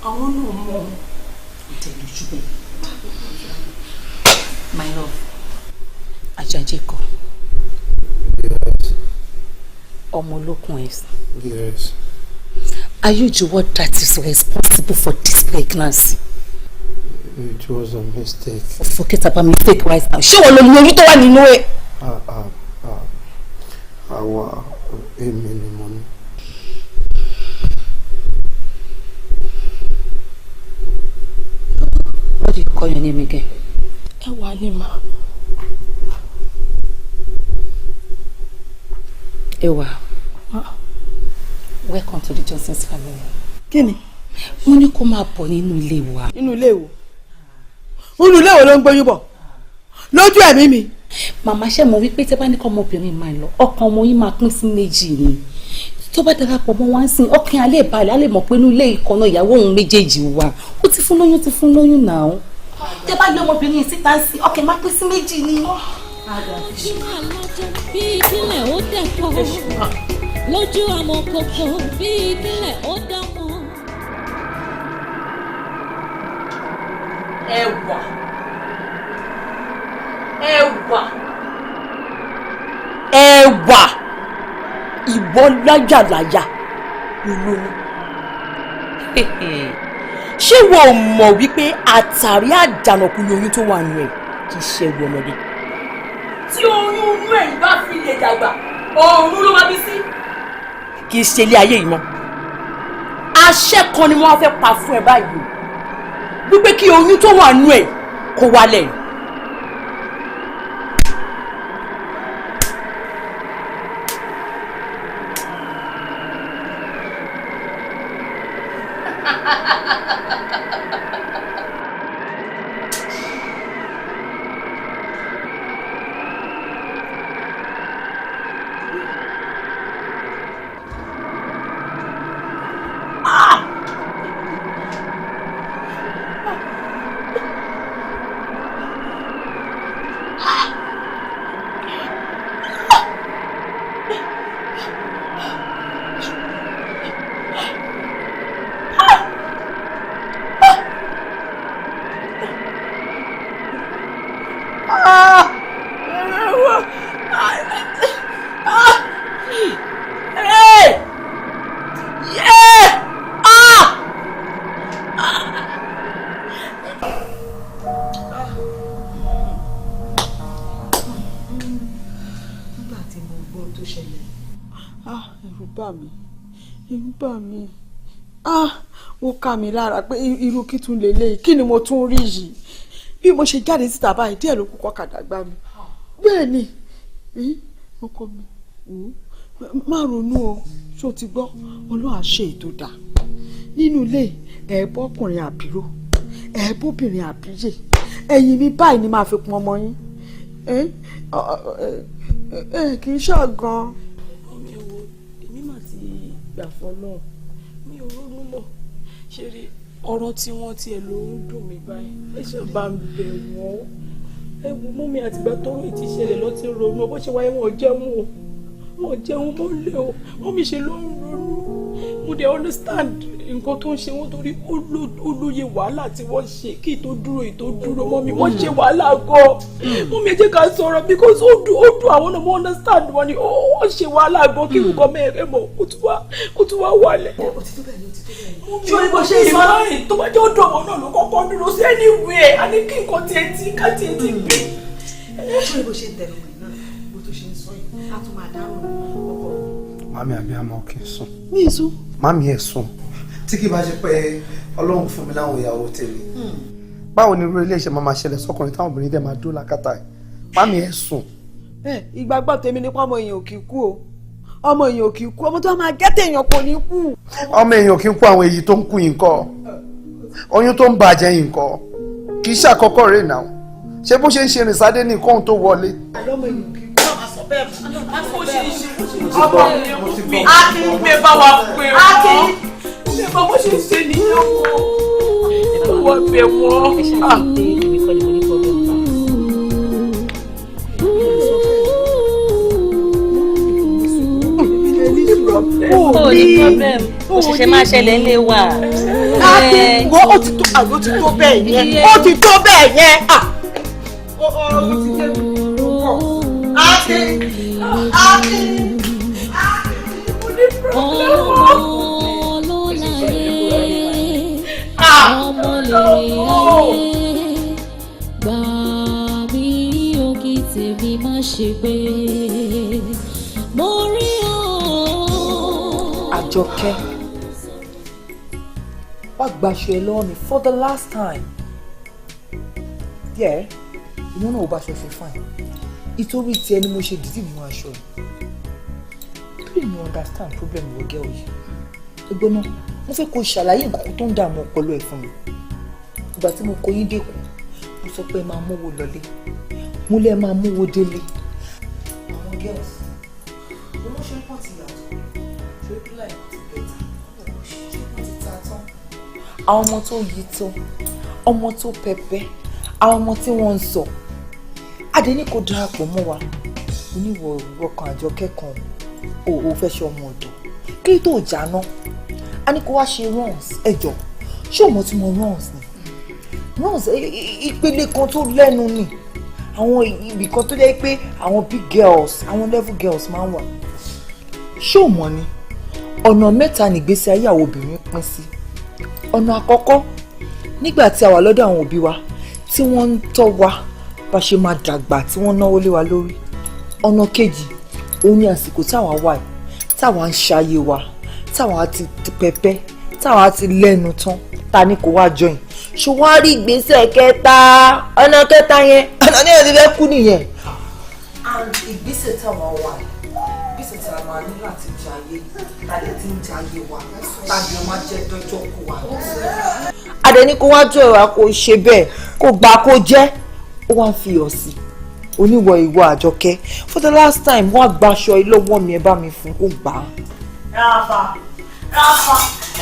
àwọn náà mọ ìtẹ̀lójú bẹ́ẹ̀. my love Àjàjì kọ ọmọ olókùn ẹ̀sìn. Yes. Are you the one that is responsible for this pregnancy? It was a mistake. Forget about mistake right now. Ṣé wọ́n lo ní oyún tó wà nínú ẹ̀? Àwọn èmi ni mo ní. What do you call your name again? Ewalema. Ewa. Welcome to the Johnson's family. Kí ni? Wọ́n ní kó máa bọ̀ nínú ilé wa. Nínú ilé wo? Nínú ilé wo ló ń gbóyún bọ̀? Lójú ẹ̀mí mi. Màmá ṣe mọ̀ wípé tẹ́ bá ní kọ́ ọmọbìnrin máa lọ, ọkàn ọmọ yín máa pín sí méjì ni. Tó bá darapọ̀ mọ́ wá ń sìn, ọkàn alẹ́ balẹ̀, a lè mọ̀ pé inú ilé ìkànnà ìyàwó òun méjèèjì wà. Ó ti fún lóyún náà. Tẹ́ bá gbé ọmọbìnrin síta sí, ọkàn máa pín sí méjì ni. bí ìkílẹ̀ ó dẹ̀kọ́ lójú àmọ́ kòkó bí ìkílẹ̀ ó dámọ́. ẹwà ìwọ láyàláyà olóyún ṣé wọn ò mọ̀ wípé àtàrí àjànàkú lóyún tó wà nù ẹ̀ kì í ṣe ẹrù ọmọdé. tí oyún inú ẹ̀ bá fi lè dàgbà ọ̀run ló máa bí sí. kì í ṣe ilé ayé yìí mọ́ àṣẹ kan ni wọ́n fẹ́ pa fún ẹ báyìí wípé kí oyún tó wà nù ẹ̀ kó wálẹ̀. Ó ká mi lára pé irú kí tún lélẹ́yìí kí ni mo tún rí yìí bí mo ṣe jáde síta báyìí díẹ̀ ló kú kọ́kadà gbá mi bẹ́ẹ̀ ni ọkọ mi má ronú o ṣó ti gbọ́ Ọlọ́run á ṣe ètò dà nínú ilé ẹ̀ẹ́bọ́kùnrin àbíró ẹ̀ẹ́bọ́bìnrin àbíyè ẹ̀yìn mi báyìí ni máa fi pọn ọmọ yín kì í ṣàgàn. èmi mà ti gbà fọlọ́ mi ò ronú mọ́ ṣe rí ọ̀rọ̀ tí wọ́n tiẹ̀ ló ń dùn mí báyìí ẹ ṣe bá ń bẹ̀ wọ́n ẹ wo mú mi àtìgbà tọ́rọ̀ ìtì ṣẹlẹ̀ lọ ti ronú bó ṣe wáyé wọn jẹun mọ́ lé o wọ́n mi ṣe ló ń ronú mo dẹ̀ understand nǹkan tó ń ṣe wọ́n torí ó lóye wàhálà tí wọ́n ṣe kí tó dúró mọ́ mi wọ́n ṣe wàhálà gan mọ́ mi ẹ jẹ́ ká sọ̀rọ̀ because ó dùn àwọn náà mo understand wọn ni ó ṣe wàhálà gan kí nǹkan mẹ́rẹ̀ mọ́ ó tún wá wálẹ̀. ṣé bó ṣe sọ láàrin tó bá jẹ́ ó dùn ọmọ náà ló kọ́kọ́ dúró sí anywhere a ní kí nǹkan tiẹ̀ tí ká tiẹ̀ ti bí. ṣé bó ṣe ń tẹ̀lé wọn náà bó tó ṣe ń sọ yìí á tún máa dárò ọkọ. mami àbí àmọ́ kì í sùn. mi ì sùn. mami ẹ̀ sùn tí kì bá ṣe pé Ọlọ́run fún mi láwọn ìyàwó tèmi báwo ni irú ilé iṣẹ́ máa ṣẹlẹ̀ sọ́kùnrin táwọn obìnrin dẹ̀ máa dó lákàtà ẹ̀ mami ẹ̀ sùn. ìgbàgbọ́ tèmi nípa ọmọ èèyàn ò kì í kú o ọmọ èèyàn ò kì í kú ọmọ tó máa gẹ́tẹ̀ èèyàn kò ní kú. ọmọ èèyàn kì í kú àwọn èyí tó ń kú yìí ńkọ́ oyún tó ń bàjẹ́ yìí ńkọ́ kì í ṣàkọ́kọ́ rẹ̀ náà ṣé bó ṣe ń ṣe rìn sáde ní nǹkan tó wọlé. ọmọ èèyàn kì í kú ọmọ sọ bẹ́ẹ̀ mọ́. ọmọ mi á kí n gbé bá wa pé wọ́n ṣe bá bó ṣe ń ṣe nìyẹn wọ́n bẹ̀ wọ́n. ó ní problem ó ṣẹ̀ṣẹ̀ máa ṣẹlẹ̀ ńlẹ̀ wa. wọ́n ó ti tó bẹ́ẹ̀ yẹn ó ti tó bẹ́ẹ̀ yẹn. ọmọ lè ayé gbà mí òkè tèmi má ṣe gbé mo rí ọ. Àjọkẹ́ wá gbaṣọ ẹ lọ́wọ́ mi for the last time. Yeah, inú náà ò bá aṣọ ṣe fine ìtorí tiẹ̀ ni mo ṣe dìdí nínú aṣọ yìí torí mi understand problem wọ gẹ́ òye ẹgbẹ́ náà mo fẹ́ kó ṣàlàyé nǹkan tó ń dààmú ọpọlọ ẹ̀ fún mi ìgbà tí mo kó yín dẹ́kun mo sọ pé máa mówó lọlé mo lẹ́ máa mówó délé. àwọn girls mo mọ̀ ṣe pọ̀ ti yàtọ̀ ṣe bí láì ti bẹ̀tà ṣe pọ̀ ti ta tán. àwọn ọmọ tó yí tó ọmọ tó pẹpẹ àwọn ọmọ tí wọ́n ń sọ adé ní kò darapọ̀ mọ́ wa oníwọ̀ ọkàn Àjọkẹ́ kan o fẹ́ ṣe ọmọ ọ̀dọ̀ kí tó jáná a ní kó wá ṣe runs ẹjọ́ ṣé o mọ̀ tí mo runs ni runs ìpele kan tó lẹ́nu ni àwọn ibì kan tó jẹ́ pé àwọn big girls àwọn level girls máa ń wà ṣé o mọ̀ ni ọ̀nà mẹ́ta nìgbésí ayé àwọn obìnrin pín sí ọ̀nà àkọ́kọ́ nígbà tí a wà lọ́dọ̀ àwọn òbí wa tí wọ́n ń tọ́ wa bá ṣe máa dàgbà tí wọ́n náwó lé wa lórí ọ̀nà kejì òun ni àsìkò táwa wà táwa ń ṣayé wa táwa ti pẹpẹ táwa ti lẹ́nu tán ta ni kò wá join ṣé wàá rí ìgbésẹ̀ kẹta ọ̀nà kẹta yẹn ọ̀nà ní ẹ̀dí fẹ́ kú nìyẹn. and ìgbésẹ̀ táwa wà ìgbésẹ̀ tí a máa ní láti jayé tàbí tí ń jayé wa tàbí ọmọ jẹ́ dọ́jọ́ kó wa. adẹni kó wá jọ ìwà kó ṣe bẹ́ẹ̀ kó gbà kó jẹ́ ó wá ń fi ọ̀ sí oníwọ̀ ìwọ Àjọkẹ́ for the last time wọ́n àgbàṣọ ilé-ọwọ́ mi ẹ bá mi fún kó gbà á. Rafa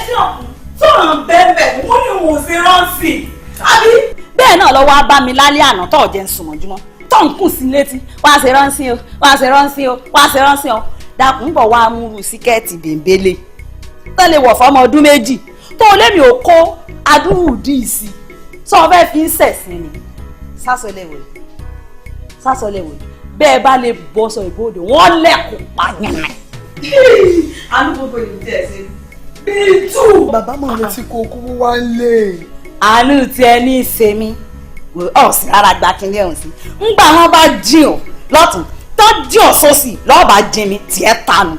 ẹni ọkùnrin tó ń bẹ́ẹ̀ wọ́n ní òun ṣe rántí. àbí bẹ́ẹ̀ náà lọ́wọ́ á bá mi lálẹ́ àná tó jẹ́ ń sùn mọ́júmọ́ tó ń kùn sí létí wá ṣe rántí o wá ṣe rántí o wá ṣe rántí o dákun bọ̀ wá múrú síkẹ́ẹ̀tì bèbélé tó lè wọ̀ fọ́mọ ọdún méjì tó lémi ò kó adúrú díìsì tó fẹ́ fi ń sẹ̀sìn ni sásọlẹ̀wẹ̀ bẹ́ẹ̀ bá lè bọ́ sọ ìbòdè wọ́n lẹ́kùn pàgànà. àánú gbogbo ìlú tẹ̀ sí bíi tú. bàbá máa retí kó kú wá lé. àánú tí ẹ ní ìsẹ̀mí ọ̀sìn ara gba kínní ọ̀hún sí ńgbà wọn bá jìn ọ́ lọ́tún tó jìn ọ́ sósì lọ́ọ́ bá jìn mí tiẹ̀ tánu.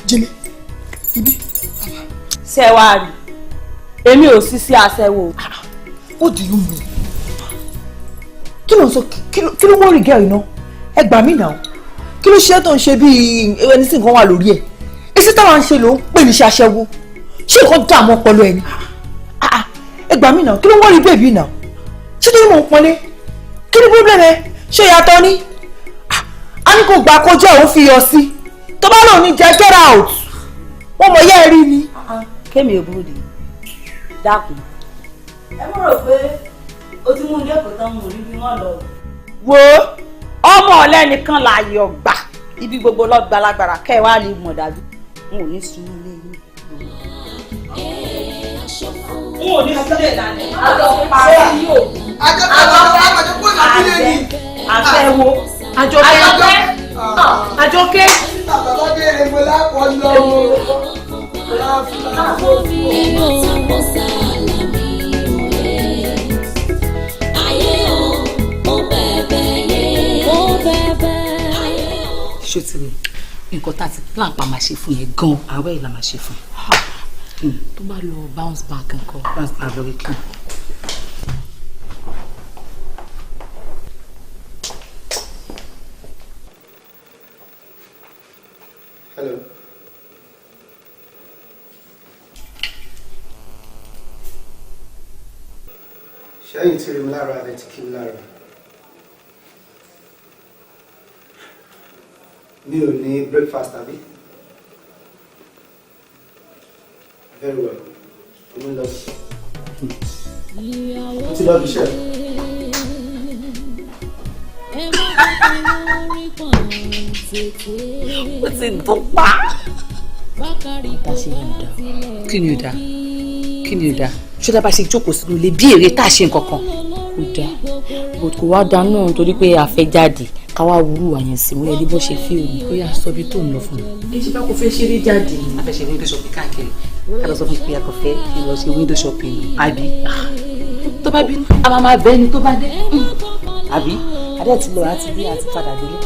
jimmy ibi. ṣé wàá rí èmi ò sí sí aṣẹ́wó. what do you mean? kí ló ń sọ kí ló wọ́n rí gẹ́ iná ẹ gbà mí náà kí ló ṣe tó ń ṣe bíi ẹni tí nǹkan wà lórí ẹ̀ èsì táwọn ń ṣe ló ń pè ní ṣaṣẹ́wó ṣé nǹkan dààmú ọpọlọ ẹ̀ ni ẹ gbà mí náà kí ló wọ́n rí bèbí náà ṣé tó ní mò ń pọnlé kí ni problem ẹ ṣé ìyàtọ̀ ni a ní kò gbà kọjá òun fi yọ sí tó bá lòun ní jẹ get out wọ́n mọ̀ yẹ́ ẹ rí ni. kémi ò búrò dé dákun ẹ mọ̀ rò pé ó ti mú ilé ẹ̀kọ́ tán mú níbi wọn lọ. wo ọmọ ọlẹ́nìkan láàyè ọgbà ibi gbogbo lọ́gbà lágbára kẹ́ ẹ wá lè mọ̀ dájú n ò ní sùn lé yín. n ò ní sùn lé lálẹ́. àjọ parí yìí o. àjọ kó lọ sílé ni. àfẹ́wò Àjọkẹ́. àbábọ́dé èmo lápọ̀ lọ́wọ́. ṣó ti rí nǹkan tá a ti plan pa máa ṣe fún yẹn gan àwẹ̀ ìlà máa ṣe fún tó bá lọ bounce back nǹkan bounce back very clean. Hello. ṣẹ́yìn tí rí mi lára rẹ̀ ti kí mi lára. mi ò ní breakfast àbí? Very well. Mo ń lọ sí. Mo ti lọ bí iṣẹ́. Ó ti dùn pa. Bá ṣe yàn dá. Kí ni ó dá? Kí ni ó dá? Ṣé bá ṣe jókòó sínú ilé bí èrè tá a ṣe nǹkan kan? Ó dá. But kò wá dáná nítorí pé a fẹ́ jáde káwá wúrú àyàn sí wọ́n ẹni bó ṣe fi òní ó yà sọ bí tó ń lọ fún mi. Èyí bá kò fẹ́ ṣeré jáde. A fẹ́ ṣe window shopping káàkiri. Ká lọ sọ fún ìpínyà kan fẹ́ kí lọ ṣe window shopping àbí. Tó bá bínú a máa bẹ́ ni tó bá dé. Àbí adé ti lọ àti bí àti padà délé.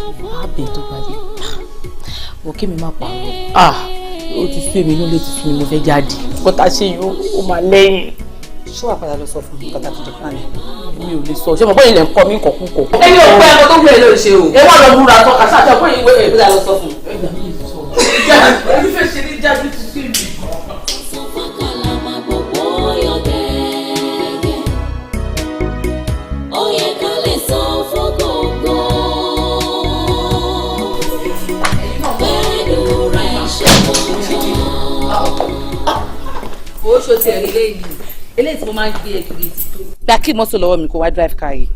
Á bẹ̀ tó bá dé. Wò kí mi má pààrọ̀. Ó ti sú èmi nílé ti sú mi mo fẹ́ jáde. Kọ́tà ṣe yìí ó máa lẹ́yìn. Ṣé wàá padà lọ sọ fún mi kọ́tà tó jọ fún mi? Mi ò lè sọ ṣé mo bóyá ilẹ̀ ń kọ́ mi ń kọ̀ kúkọ̀. Ẹni ò pẹ́ ẹ̀kọ́ tó gbé lè ṣe o. Ẹ wá lọ múra tọ́ka ṣáàtì ọ̀pọ̀ ìwé ìwé lọ sọ fún mi. Ẹni fẹ́ ṣe ní jáde ti sí mi. Ó ṣo ti ẹ̀rí lẹ́yìn eléyìí tí mo máa ń gbé ẹ̀kiri ti tó. Gba kí mọ́tò lọ́wọ́ mi kó wá drive car yìí.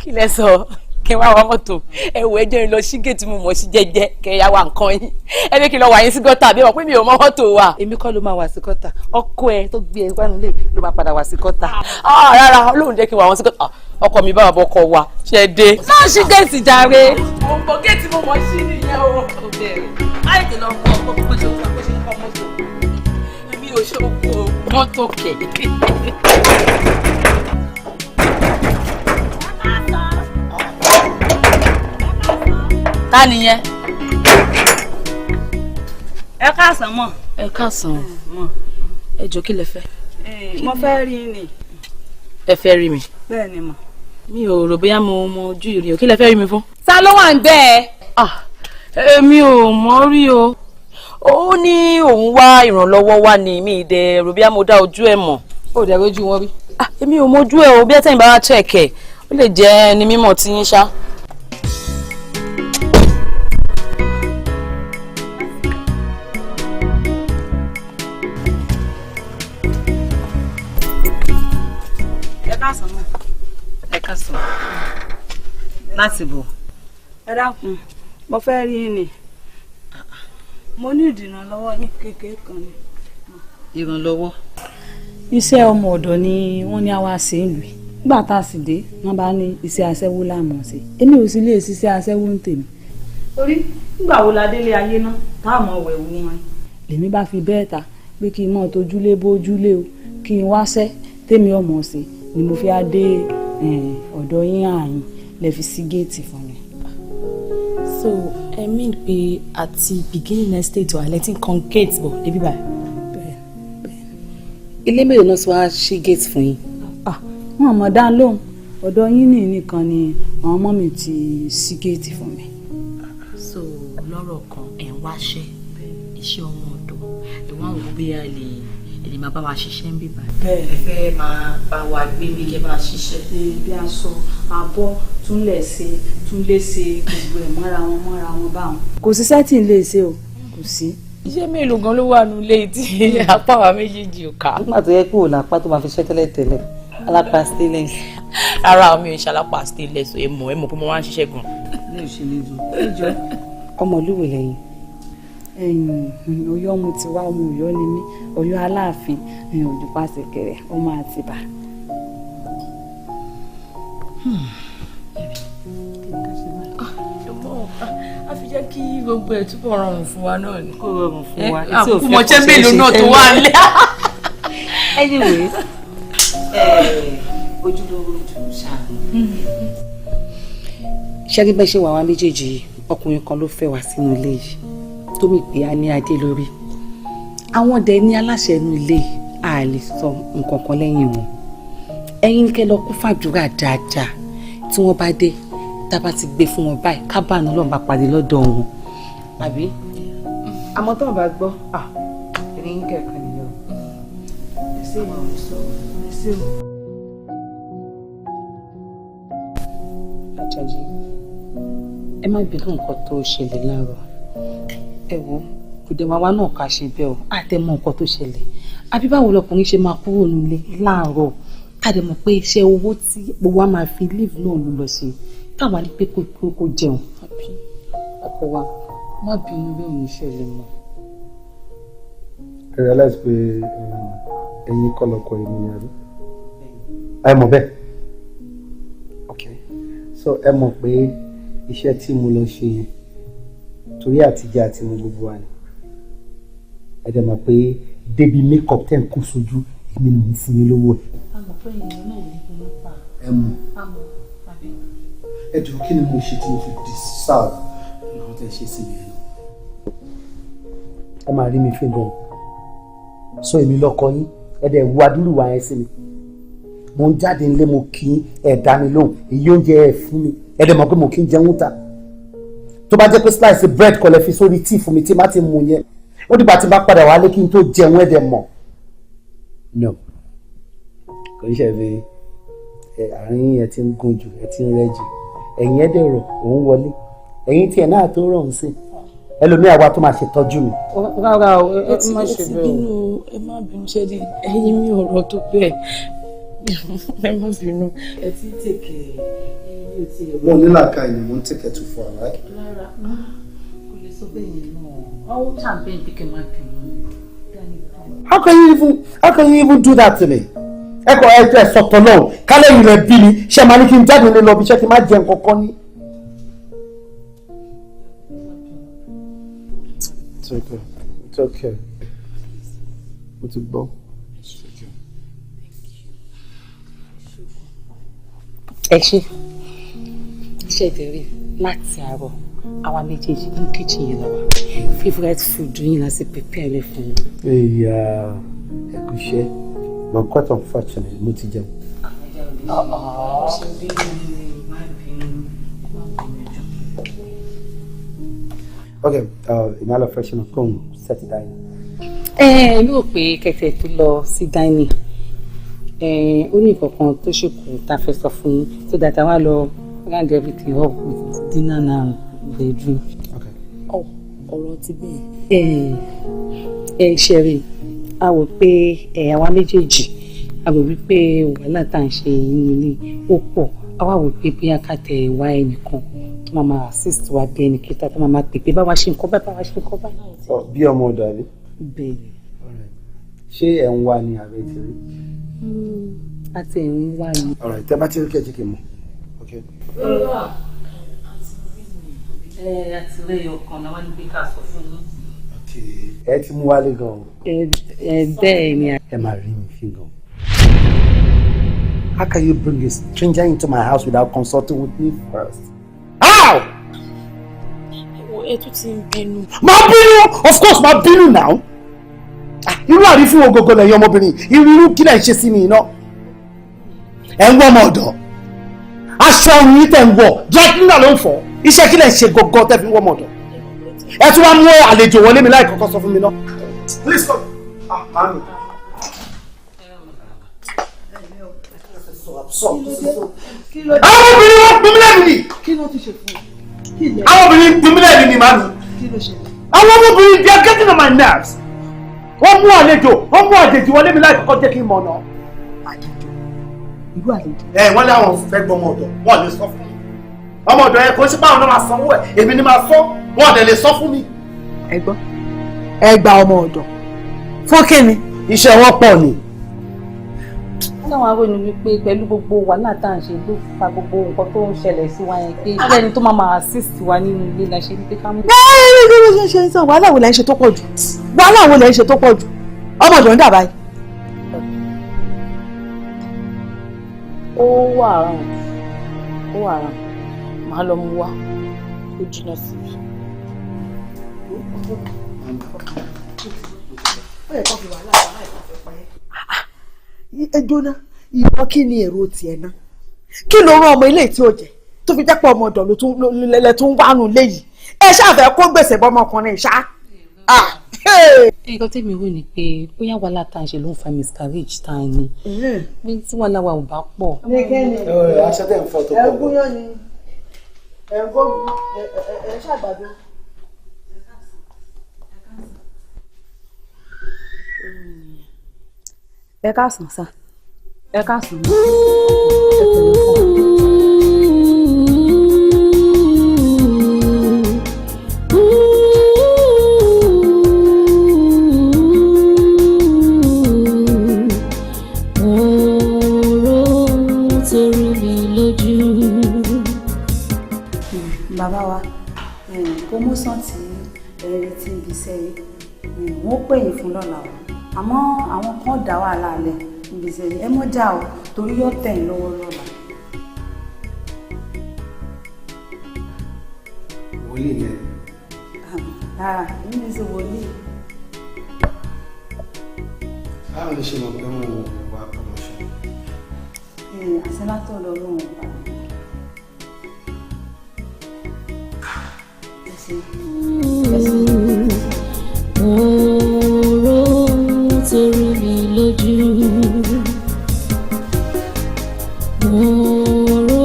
kí lẹ sọ kí n wá wa mọ́tò ẹ wò ẹjọ́ lọ sí géètì mo mọ̀ sí jẹ́jẹ́ kẹ́ ya wa nǹkan yín ẹ ní kí n lọ wà yín sí gọ́tà bí wọ́n pé mi ò mọ mọ́tò wa. èmi kọ́ ló máa wà sí gọ́tà ọkọ ẹ tó gbé ẹ wánu lé ló máa padà wà sí gọ́tà. rárá Ọlọ́run jẹ́ kí n wà wọ́n sí gọ́tà ọkọ mi bá wà bọ́kọ wa ṣe dé. náà sí géètì jàre. mo ń bọ géètì mo mọ̀ sí nìyẹn o. láì tẹ̀lé ọkọ ọkọ bó ṣe ń kọ́ mọ́tò èmi ò ṣe ọkọ mọ́tò kẹ̀. ta nìyẹn. ẹ káàsán mọ. ẹ káàsán mọ. ẹ jọ kí lẹ fẹ́. mo fẹ́ rí ni. ẹ fẹ́ rí mi. bẹ́ẹ̀ ni mọ. mi ò rò bóyá mo mọ ojú ìrìn o kí lẹ fẹ́ rí mi fún. ta ló wà ń bẹ́ẹ̀. èmi ò mọ̀ rí o. ó ní òun wá ìrànlọ́wọ́ wá ní mi ìdẹ rò bóyá mo dá ojú ẹ̀ mọ̀. ó dẹ̀ rojú wọn rí. èmi ò mọ ojú ẹ̀ o bí ẹ tẹ́yìn bá wá chẹ̀kẹ̀ ó lè jẹ́ ẹni mímọ̀ tí yín ṣá. ẹ káàsán láti bò. ẹ dákun mo fẹ́ rí ni mo ní ìdìrànlọ́wọ́ yín kékeré kan ni. ìrànlọ́wọ́. iṣẹ́ ọmọ ọ̀dọ̀ ni wọ́n ní àwa ṣe ń lù nígbà tá a sì dé wọ́n bá ní iṣẹ́ aṣẹ́wó láàmú ṣe èmi ò sì lè ṣiṣẹ́ aṣẹ́wó ń tèmi. torí nígbà wo la délé ayé náà táàmù ọ̀wẹ̀ wù wọn. lèmi bá fi bẹ́ẹ̀ ta pé kí n mọ̀ tójúlé bójúlé o kí n wáṣẹ́ tèmi ọmọ ṣe ni mo fi á dé ọ̀dọ̀ yín àyìn lè fi sí géètì fún mi. so I mean pé àti beginning estate wà letting kan gate bọ̀ débi báyìí. ilé mélòó náà sọ wá sí gate fún yín. wọn mọ̀ dá lóhùn ọ̀dọ̀ yín nìkan ni àwọn ọmọ mi ti sí géètì fún mi. so lọ́rọ̀ kan ẹ̀ ń wáṣẹ́ iṣẹ́ ọmọ ọ̀dọ̀ ìwọ̀n àwọn òbí yà lè máa bá wa ṣiṣẹ́ ń bíbá. bẹ́ẹ̀ ẹ fẹ́ máa bá wa gbé bí kẹ́ bá ṣiṣẹ́. bí aṣọ abọ́ túnlẹ̀ ṣe túnlẹ̀ ṣe gbogbo ẹ̀ mọ́ra wọn báwọn. kò síṣẹ́ tí ń lè ṣe o kò sí. iṣẹ́ mélòó gan ló wà nílé tí apá wa méjèèjì ò ká. nígbà tó yẹ kó o lápá tó máa fi ṣẹ́ tẹ́lẹ̀ alápá stainless. ara mi ò ń ṣalápá stainless ẹ mọ̀ pé mo máa ń ṣiṣẹ́ gan. ilé ìṣẹ̀lẹ̀ ìjọ ọmọlúwẹ̀ lẹ́yìn Ọ̀yọ́ mo ti wá ọmọ Ọ̀yọ́ ni mí Ọ̀yọ́ Aláàfin Òjùpá Ṣẹ̀kẹ̀rẹ̀ ọmọ Àtìbà. a fi jẹ́ kí gbogbo ẹ̀ túbọ̀ rọrùn fún wa náà ni. kó rọrùn fún wa. àkókò mọ̀ọ́ṣẹ́ mélòó náà tó wà nílẹ̀. anyway ojúlówó ojú ṣáà. ṣẹ́rí bẹ́ẹ̀ ṣe wà wá méjèèjì yìí ọkùnrin kan ló fẹ́ wá sínú ilé yìí tó mì pé a ní adé lórí àwọn ọdẹ ní aláṣẹ inú ilé a lè sọ nǹkan kan lẹ́yìn wọn ẹ̀yin kẹ́ lọ kún fàdúrà dáadáa tí wọ́n bá dé tá a bá ti gbé fún wọn báyìí kábàánú lọ́n bá pàdé lọ́dọ̀ wọn àbí. àmọ́ tó ń bá gbọ́ ẹ̀rín kẹ̀kẹ́ nìyẹn o. ẹ ṣe ìwà òṣù ẹ ṣe o. Àjàjì ẹ má bínú nǹkan tó ṣẹlẹ̀ láàárọ̀ ẹ wo kò dé wàá náà ká ṣe bẹ́ẹ̀ o àtẹ̀mọ́ nǹkan tó ṣẹlẹ̀ àbí báwo lọkùnrin ṣe máa kúrò nílé láàárọ̀ káàdé mọ̀ pé iṣẹ́ owó tí gbogbo wa máa fi leave náà ló lọ sí táwa ní pé kó jẹun. ọkọ wa má bínú bí òun ṣẹlẹ̀ mọ́. I realize pé ẹ̀yin kọ́ lọ́kọ èmi ni àbí. ẹ mọ̀ bẹ́ẹ̀ okay so ẹ mọ̀ pé iṣẹ́ tí mo lọ ṣe yẹn torí àtijọ́ àti mo gbogbo wa ni ẹ dẹ̀ mọ̀ pé débi makeup tẹ̀ ń kó sojú èmi ni mo fún yín lówó ẹ̀. àmọ́ pé ìyẹn náà ní kí wọ́n pa. ẹ mọ̀ àmọ́ àbí. ẹ jọ kí ni mo ṣe tí mo fi deserve ìnáwó tẹ́ ṣe sí mi ẹ̀ ẹ máa rí mi fún bọ́ọ̀ sọ èmi lọ́kọ yín ẹ dẹ̀ wá dúró wá yẹn sí mi mo ń jáde nílé mo kí ẹ dá mi lóhùn èyí oúnjẹ ẹ fún mi ẹ dẹ̀ mọ̀ pé mo kí ń jẹun ta tó bá jẹ́ pé slice bread kọ́ lẹ fi sórí tíì fún mi tí má ti mú yẹn ó dìgbà tí n bá padà wálé kí n tó jẹun ẹ dẹ̀ mọ̀ no kò ń ṣe fi àárín yẹn ti ń gùn jù ẹ ti ń rẹ jù ẹ̀yìn ẹ dẹ̀ rọ̀ òun wọlé ẹ̀yìn tiẹ̀ náà tó rọ̀ ń sìn ẹlòmíà wa tó máa ṣe tọ́jú mi. rárá o ẹ má ṣe bẹ́ẹ̀ o ẹ má bínú ṣe di ẹ̀yin mi ọ̀rọ̀ tó bẹ́ẹ̀ Ẹ má bínú. Ẹ ti tèkè yóò ti ẹ̀. Wọ́n ní làákà ìní mo ń tèkè too far, right? Rárá, kò lè sọ bẹ́ẹ̀ yẹn náà. Àwọn champagne bí kẹ́ máa bínú. How can you even do that to me? Ẹ sọ̀tọ̀ náà, kálẹ̀ yìí rẹ̀ bí mi, ṣé máa ní kí n jáde ní lọ bí iṣẹ́ kí n má jẹ nǹkan kan ní. It's okay. Mo ti gbọ́. Ẹ ṣe iṣẹ́ ìbẹ̀rẹ̀ láti àárọ̀ àwa méjèèjì ní kitchen yìí lọ́wọ́ favourite food yín láti prepare rẹ̀ fún mi. Ẹ kú iṣẹ́, but quite unfortunate mo ti jẹun. Okay, ìmọ̀lá fresh na come set dining. Mi ò pé kẹ̀kẹ́ tó lọ sí dining. Ó ní nǹkan tó ṣèkù tá a fẹ́ sọ fún yín so that I want to round everything up with dinner and bedroom. Okay. Ọ̀rọ̀ ti bẹ́ẹ̀. Ṣeré a wò pé àwa méjèèjì a wò wípé wàhálà tá à ń ṣe inú ilé ó pọ̀ a wá wò pé bí akátẹ̀ wá ẹnìkan tó máa máa assist wa bí ẹnì kẹta tó máa máa pè pé báwa ṣe nǹkan báyìí báwa ṣe nǹkan báyìí. Bí ọmọ ọ̀dọ̀ àbí? Bẹ́ẹ̀. Ṣé ẹ̀ ń wá ní àbẹ̀ tí rí? Àti ẹ̀ ń wá ní. Alright, tẹ́ bá ti rí kẹ́jì kì í mọ̀. Okay. Àtìlẹ́yìn ọkàn náà wá ní bí ká sọ fún yín. Ẹ ti mú wálé gan-an. Bẹ́ẹ̀ ni. Ẹ máa rí mi fi gan. How can you bring a stranger into my house without consulting with me first? How? Ẹ tún ti ń bínú. Máa bínú! Of course, máa bínú now. Irú àrífín ogogo lẹ́yìn ọmọbìnrin, irú kí lẹ̀ ń ṣe sí mi iná. Ẹ ń wọ́ ọmọ ọ̀dọ̀. Aṣọ òun yìí tẹ̀ ń wọ̀, dry cleaner ló ń fọ̀. Iṣẹ́ kí lẹ̀ ń ṣe gọ́gọ́ tẹ́ fi ń wọ́ ọmọ ọ̀dọ̀. Ẹ tún wá mú àlejò wọlé mi láì kọ́kọ́ sọ fún mi náà. Please stop. Mami. Àwọn obìnrin wọn pín mílẹ̀ mi ni. Kí ló ti ṣe fún mi? Àwọn obìnrin pín mílẹ̀ mi ni màmí. Kí ló ṣe? Àwọn obìnrin they are getting on my nerves. Wọ́n mú àlejò wọlé mi láì kọ́kọ́ jẹ́ kí n mọ̀ náà. Àlejò? Irú àlejò? Wọ́n lé àwọn fẹ́ gbọ́ ọmọ ọ̀dọ̀, wọ́n lè sọ fún mi. Ọmọ ọ̀dọ̀ yẹn kò sí báwọn náà máa sanwó ẹ̀, èmi ni máa sọ, wọ́n dẹ̀ lè sọ fún mi. Ẹ gbọ́, ẹ gba ọmọ ọ̀dọ̀. Fún kíni? Iṣẹ́ wọn pọ̀ ni. Táwọn aróyìn wípé pẹ̀lú gbogbo wàhálà tá à ń ṣe ló fa gbogbo nǹkan tó ń ṣẹlẹ̀ sí wa yẹn pé ẹni tó máa assist wa nínú ilé la ṣe wípé ká mú. Bẹ́ẹ̀ni bí wọ́n ṣe ń sọ wàhálà wo lẹ́ ń ṣe tó pọ̀ jù? Wàhálà wo lẹ́ ń ṣe tó pọ̀ jù? Ọmọ ọ̀dọ̀ ń dà báyìí. Ó wà ràn máa lọ mú wá ó jìnnà síbi. Ó yẹ kó fi wàhálà wà láì fẹ́ pa ẹ́. Ẹ jóná ìwọ kí ni èrò tiẹ̀ náà? Kí ló rán ọmọ ilé tí ó jẹ tó fi jẹ́ pé ọmọ ọ̀dọ̀ ló tún wánu léyìí? Ẹ ṣàfẹ́ kó gbèsè bọ́mọkùnrin ṣá. Nǹkan tèmi wò ni pé bóyá wàhálà tá à ń ṣe ló ń fa miscarriage tá a ní bí tí wàhálà wa ò bá pọ̀. Aṣọ tẹ̀ ń fọ́ tó pọ̀. Ẹ gúnyán ni ẹ gbógun ẹ ṣàgbàdo. Ẹ káàsán sá ẹ káàsán. Bàbá wa promotion tí ẹ̀rẹ̀ tí ibi sẹ́yìn wọ́n pè yín fún lọ́la o àmọ́ àwọn kan dá wàhálà lẹ̀ ibi sẹ́yìn ẹ mọ́ já o torí yóò tẹ̀ yín lọ́wọ́ lọ́la. Wòlíì yẹn. Rárá èmi ní ṣe wòlíì. Báwo lè ṣe mọ̀ pé wọ́n wá promotion? Àṣẹ látọ̀dọ̀ Ọlọ́run ọba. Ọ̀rọ̀ tó rú mi lójú. Ọ̀rọ̀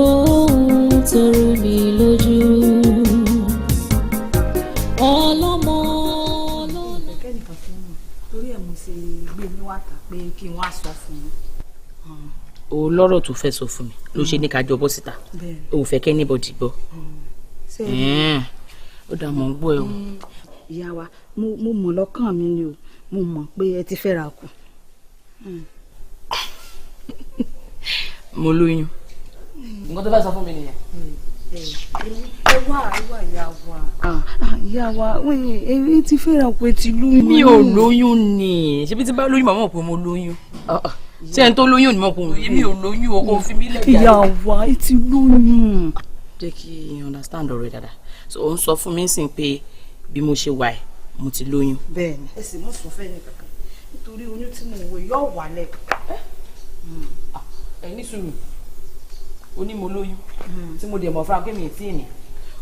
tó rú mi lójú. Ọlọ́mọ lọ́nà. Kẹ́nìkan fún mi torí ẹ̀ mo ṣe gbé ní wàtà pé kí n wá sọ fún un. o lọ́rọ̀ tó fẹ́ sọ fún mi ló ṣe ní ká jọ bọ́ síta o fẹ́ kẹ́ anybody gbọ́. Ó dà mọ́ ń gbọ́ ẹ o. Ìyá wa mo mọ̀ lọ́kàn mi ni o mo mọ̀ pé ẹ ti fẹ́ra kù. Mo lóyún. Nǹkan tó fẹ́ sọ fún mi nìyẹn. Ẹ wá ìyá wa. Ìyá wa èmi ti fẹ́ra kù ẹ ti lóyún. Mi ò lóyún ni ṣebí tí bá lóyún màmá mọ̀ pé mo lóyún. Ṣé ẹni tó lóyún ni mo kò lóyún. Mi ò lóyún o kò fi mí lẹ̀ jáde. Ìyá wa ẹ ti lóyún. Jẹ́ kí n understand ọ̀rẹ́ dáadáa. So ó ń sọ fún mi sìn pé bí mo ṣe wà ẹ̀ mo ti lóyún. Bẹ́ẹ̀ni ẹ sì mú sọ fẹ́ ní kankan nítorí oyún tí mo wò yóò wálẹ̀. Ẹ ní sùúrù ó ní mo lóyún tí mo dẹ̀ mọ̀ fúnra pé mi ì tí ì ní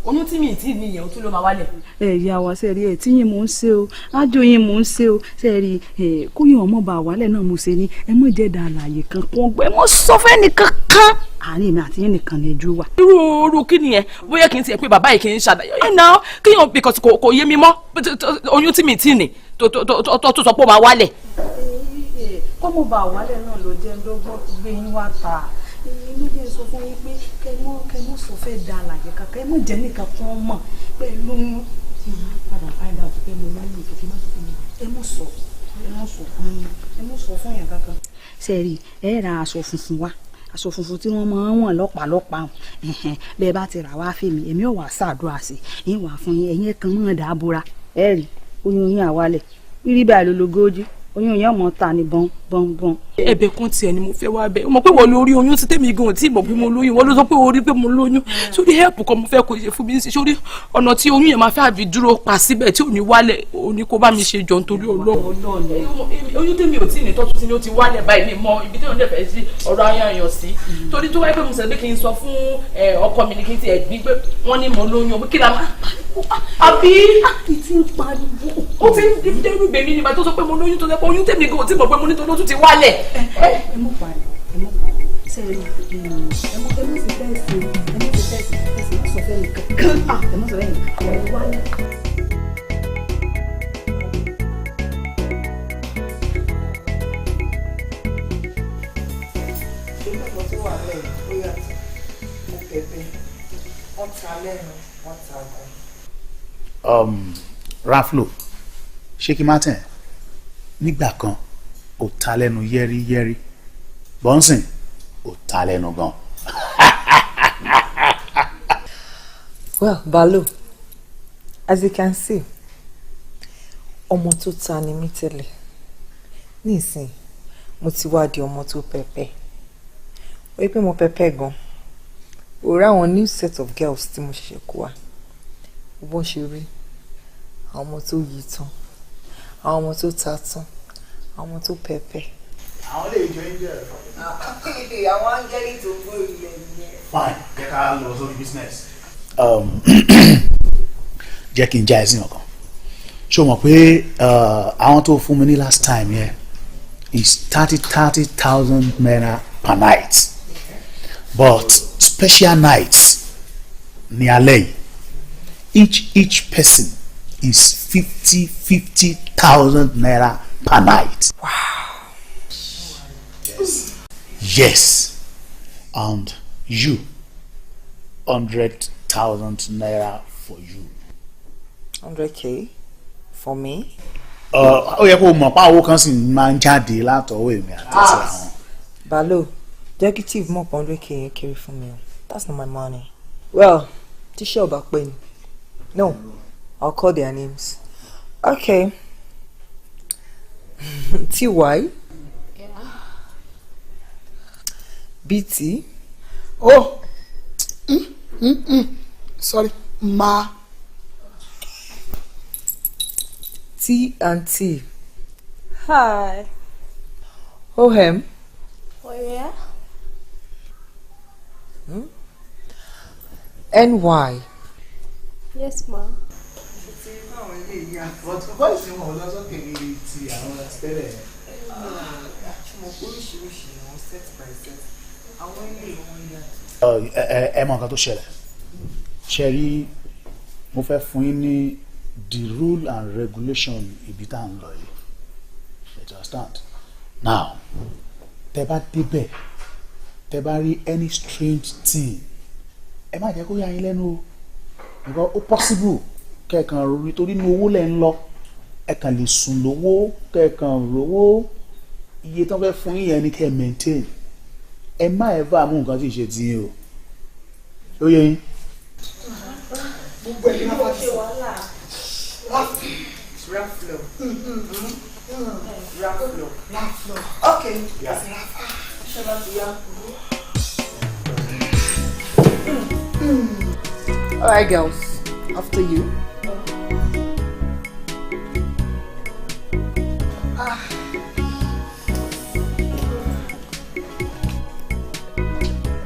oyún tí mi ì tí ì ní ìyẹn tún ló máa wálẹ̀. Ìyá wa ṣe rí ẹ tí yín mò ń ṣe o ájò yín mò ń ṣe o ṣe rí kóyún ọmọ bá wálẹ̀ náà mo ṣe ní ẹ mọ̀ jẹ́ da àlàyé kan kún ọgbẹ́ mo sọ fẹ́ nìkan kan àárín mi àti yín nìkan ní ẹjú wa. irú kí nìyẹn bóyá kì í tiẹ̀ pé bàbá yìí kì í ṣàdáyọ̀ ẹ̀ náà kíyàn because kò yé mi mọ́ oyún tí mi ì tí ì ní tó sọ pé ó máa wálẹ̀. kọ́mọ bá wálẹ̀ náà ló jẹ́ dọ́gbọ́n gbé yín wá ta ló jẹ́ sọ fún yín pé kẹ́mọ́ sọ fẹ́ da àlàyé kankan ẹ mọ̀ jẹ́ nìkan kan mọ̀ pẹ̀lú oyún tí wọ́n padà find out pé mo lóyún ìkẹ́kẹ́ má sọ fún mi ẹ mọ̀ sọ fún yàn kankan. sẹ́ẹ̀rì ẹ ra aṣọ funfun wá aṣọ funfun tí wọ́n máa ń wọ̀n lọ́pàá bẹ́ẹ̀ bá ti rà wá fèmí èmi ò wá ṣàdúrà sí yín wà fún yín ẹ̀yìn kan mọ̀ dábòra ẹ rí oyún yín àwálẹ̀ rírí báyìí lólogójì oyún yẹn mọ ta ni bọ́n. ẹ̀bẹ̀ kan tiẹ̀ ni mo fẹ́ wá bẹ̀ mọ̀ pé wọ́n lórí oyún tí tèmi gan tí mọ̀ pé mo lóyún wọ́n ló sọ pé orí pé mo lóyún sórí help kan mo fẹ́ kó ṣe fún mi sórí ọ̀nà tí oyún yẹn máa fẹ́ àbí dúró pa síbẹ̀ tí ò ní wálẹ̀ ò ní kó bá mi ṣe jọ nítorí Ọlọ́run. oyún tèmi ò tí ì ní tọ́tún tí ni ó ti wálẹ̀ báyìí mi mọ ibi tí wọ́n dẹ̀ fẹ́ sí ọ̀rọ̀ ayáyàn sí torí tó wáyé pé mo sọ pé kí n sọ fún ọkọ mi ní kí n ti ẹ̀gbín pé wọ́n ní mo lóyún kí la máa àbí ìtì ń pariwo ó ti ń dẹ́rù bèmí nígbà tó sọ pé mo lóyún tó lẹ́pọ̀ oyún tèmi gan ò tí mọ̀ pé mo ní tó lótú ti wálẹ̀. ẹ mú parí sẹ́yìn ẹ mú sí fẹ́ẹ̀sì ẹ sì má sọ fẹ́ nìkan ẹ má sọ fẹ́ nìkan ẹ wálẹ̀. ìgbàgbọ́ tó wà lẹ́yìn ó yàtọ̀ mo pẹ̀pẹ́ wọ́n ta lẹ́nu wọ́n ta gan. Raflo ṣé kí má tẹ̀ nígbà kan ò ta lẹ́nu yẹ́rìyẹ́rì bọ́nsìn ò ta lẹ́nu gan. Well, Balo, as you can see, ọmọ tó ta ni mí tẹ́lẹ̀ nísìn mo ti wá di ọmọ tó pẹpẹ wọ́n pé mo pẹpẹ gan òrà àwọn new set of girls tí mo ṣẹ̀ṣẹ̀ kó wa bó ṣe rí àwọn ọmọ tó yí tán àwọn ọmọ tó ta tán àwọn ọmọ tó pẹpẹ. àwọn lè jọ ń jẹ ẹ. àwọn áńgẹ́lì tó gbó ilẹ̀ nìyẹn. fine jẹ́ ká lọ sórí business. jẹ́ kí n já ẹ̀sìn ọ̀kan ṣé o mọ̀ pé àwọn tó fún mi ní last time yẹn is 30,000 naira per night but special nights ní alẹ́ yìí each person is 50,000 naira per night. Wow. Yes. And you 100,000 naira for you. 100K for me. Ó yẹ kó mọ̀ pa owó kan sì máa ń jáde látọwọ́ èmi àti àwọn. Balo, executive mọ̀ pé 100K yẹn kéré fún mi o. That's not my money. Well, tíṣẹ́ ọba pé ni. No, I'll call their names. Okay. TY. Yeah. BT. Oh. Sorry. Ma. T and T. Hi. OM. Oh yeah. NY. Yes, ma. Ẹ mọ nǹkan tó ṣẹlẹ̀ ṣe rí mo fẹ́ fún yín ní the rule and regulation ibi tá à ń lọ yìí you understand now tẹ́ bá débẹ̀ tẹ́ bá rí any strange thing ẹ má jẹ́ kó yà yín lẹ́nu o because ó possible kẹ́ẹ̀kan rí torí inú owó lẹ̀ ń lọ ẹ kàn lè sùn lówó kẹ́ẹ̀kan rówó iye tó fẹ́ fún yín yẹn ni kẹ́ ẹ maintain ẹ má ẹ bá mú nǹkan tí ì ṣe tí yín o ó yẹ yín. gbogbo ẹ̀ ní wọ́n ṣe wàhálà. Raflo. Raflo. Okay. Yeah. All right, girls. After you.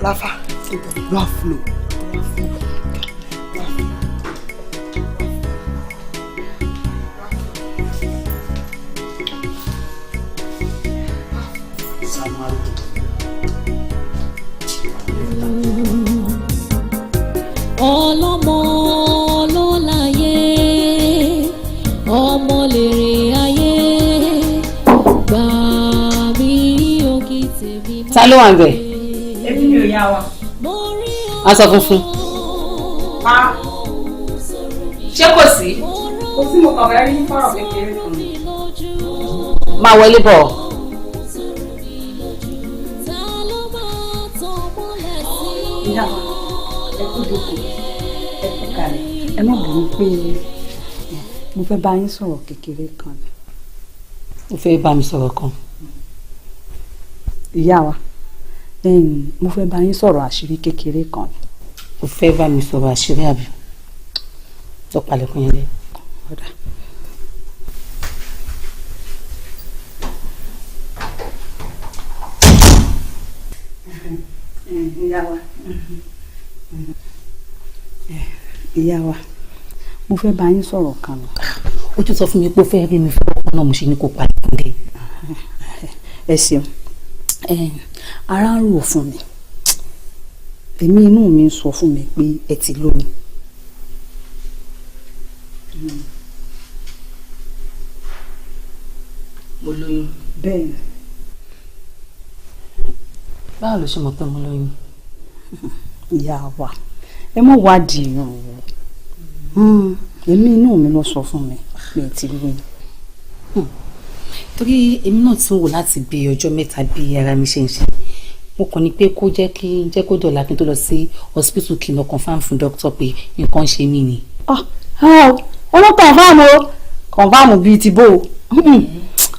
Rafa. Raflo. Ọlọ́mọ ló láyé ọmọ lèrè ayé gbà mí òkè tèmi. Ta ló wà ń bẹ̀? Èmi ni ò yá wa. Aṣọ funfun. Ṣé kò sí? Kò sí, mo kàn fẹ́ rí fọ́rọ̀ kékeré kan. Máa wọlé bọ̀. Ìyá wa, ẹ kú dúkù, ẹ kú kalẹ̀. Ẹ má bínú pé mo fẹ́ bá yín sọ̀rọ̀ kékeré kan. Mo fẹ́ bá mi sọ̀rọ̀ kan. Ìyá wa, mo fẹ́ bá yín sọ̀rọ̀ àṣírí kékeré kan. Mo fẹ́ bá mi sọ̀rọ̀ àṣírí àbí? Tó palẹ̀kùn yẹn lé. Ìyá wa, mo fẹ́ bá yín sọ̀rọ̀ kan lọ. Ó tún sọ fún mi pé ó fẹ́ rí mi fún ọkọ náà mo ṣe ní kó palẹ̀kùn dé. Ẹ ṣeun, ara ń rò fún mi, èmi inú mi ń sọ fún mi pé ẹ ti lóyún. Mo lóyún. Bẹ́ẹ̀ ni. Báwo ló ṣe mọ̀ pé mo lóyún? Ìyá wa, ẹ mọ̀ wádìí ìyàn o. Èmi inú mi ló sọ fún mi pé ẹ ti lóyún. Torí èmi náà ti ń wò láti bí ọjọ́ mẹ́ta bí ara mi ṣe ń ṣe. Mo kàn ní pé kó jẹ́ kó dọ̀la kí n tó lọ sí hospital kí n lọ confam fún doctor pé nǹkan ṣe mí ni. Ẹ mọ̀ confam o, confam bíi ti bó o.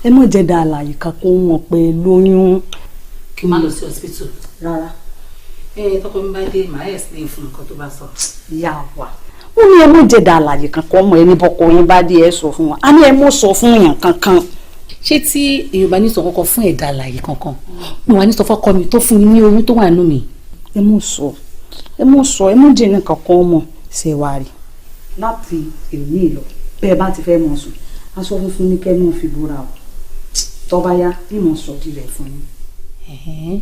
Ẹ mọ̀ jẹ́ da àlàyé kan kó wọn pé lóyún. Kí n má lọ sí hospital. Rárá. Tọkọ mi bá dé màá explain fún nǹkan tó bá sọ. Ìyá wa, ó ní ẹ mọ̀ jẹ́ da àlàyé kan kó mọ̀ ẹni bọ́kọ yín bá dé ẹ sọ fún wọn. A ní ẹ mọ̀ sọ fún èèyàn kankan. Ṣé tí èèyàn bá ní sọ kọ́kọ́ fún ẹ̀dá àlàyé kankan mo wà ní sọ fọ́kọ mi tó fún mi ní oyún tó wà nínú mi. Ẹ mọ̀ sọ ẹ mọ̀ jẹ́ nǹkan kan mọ̀ ṣe wá rí. Láti èmi lọ bẹ́ẹ̀ bá ti fẹ́ mọ̀ sùn aṣọ funfun ní kẹ́ mọ̀ fi búra o tó bá yá bí mo sọ di rẹ̀ fún yín.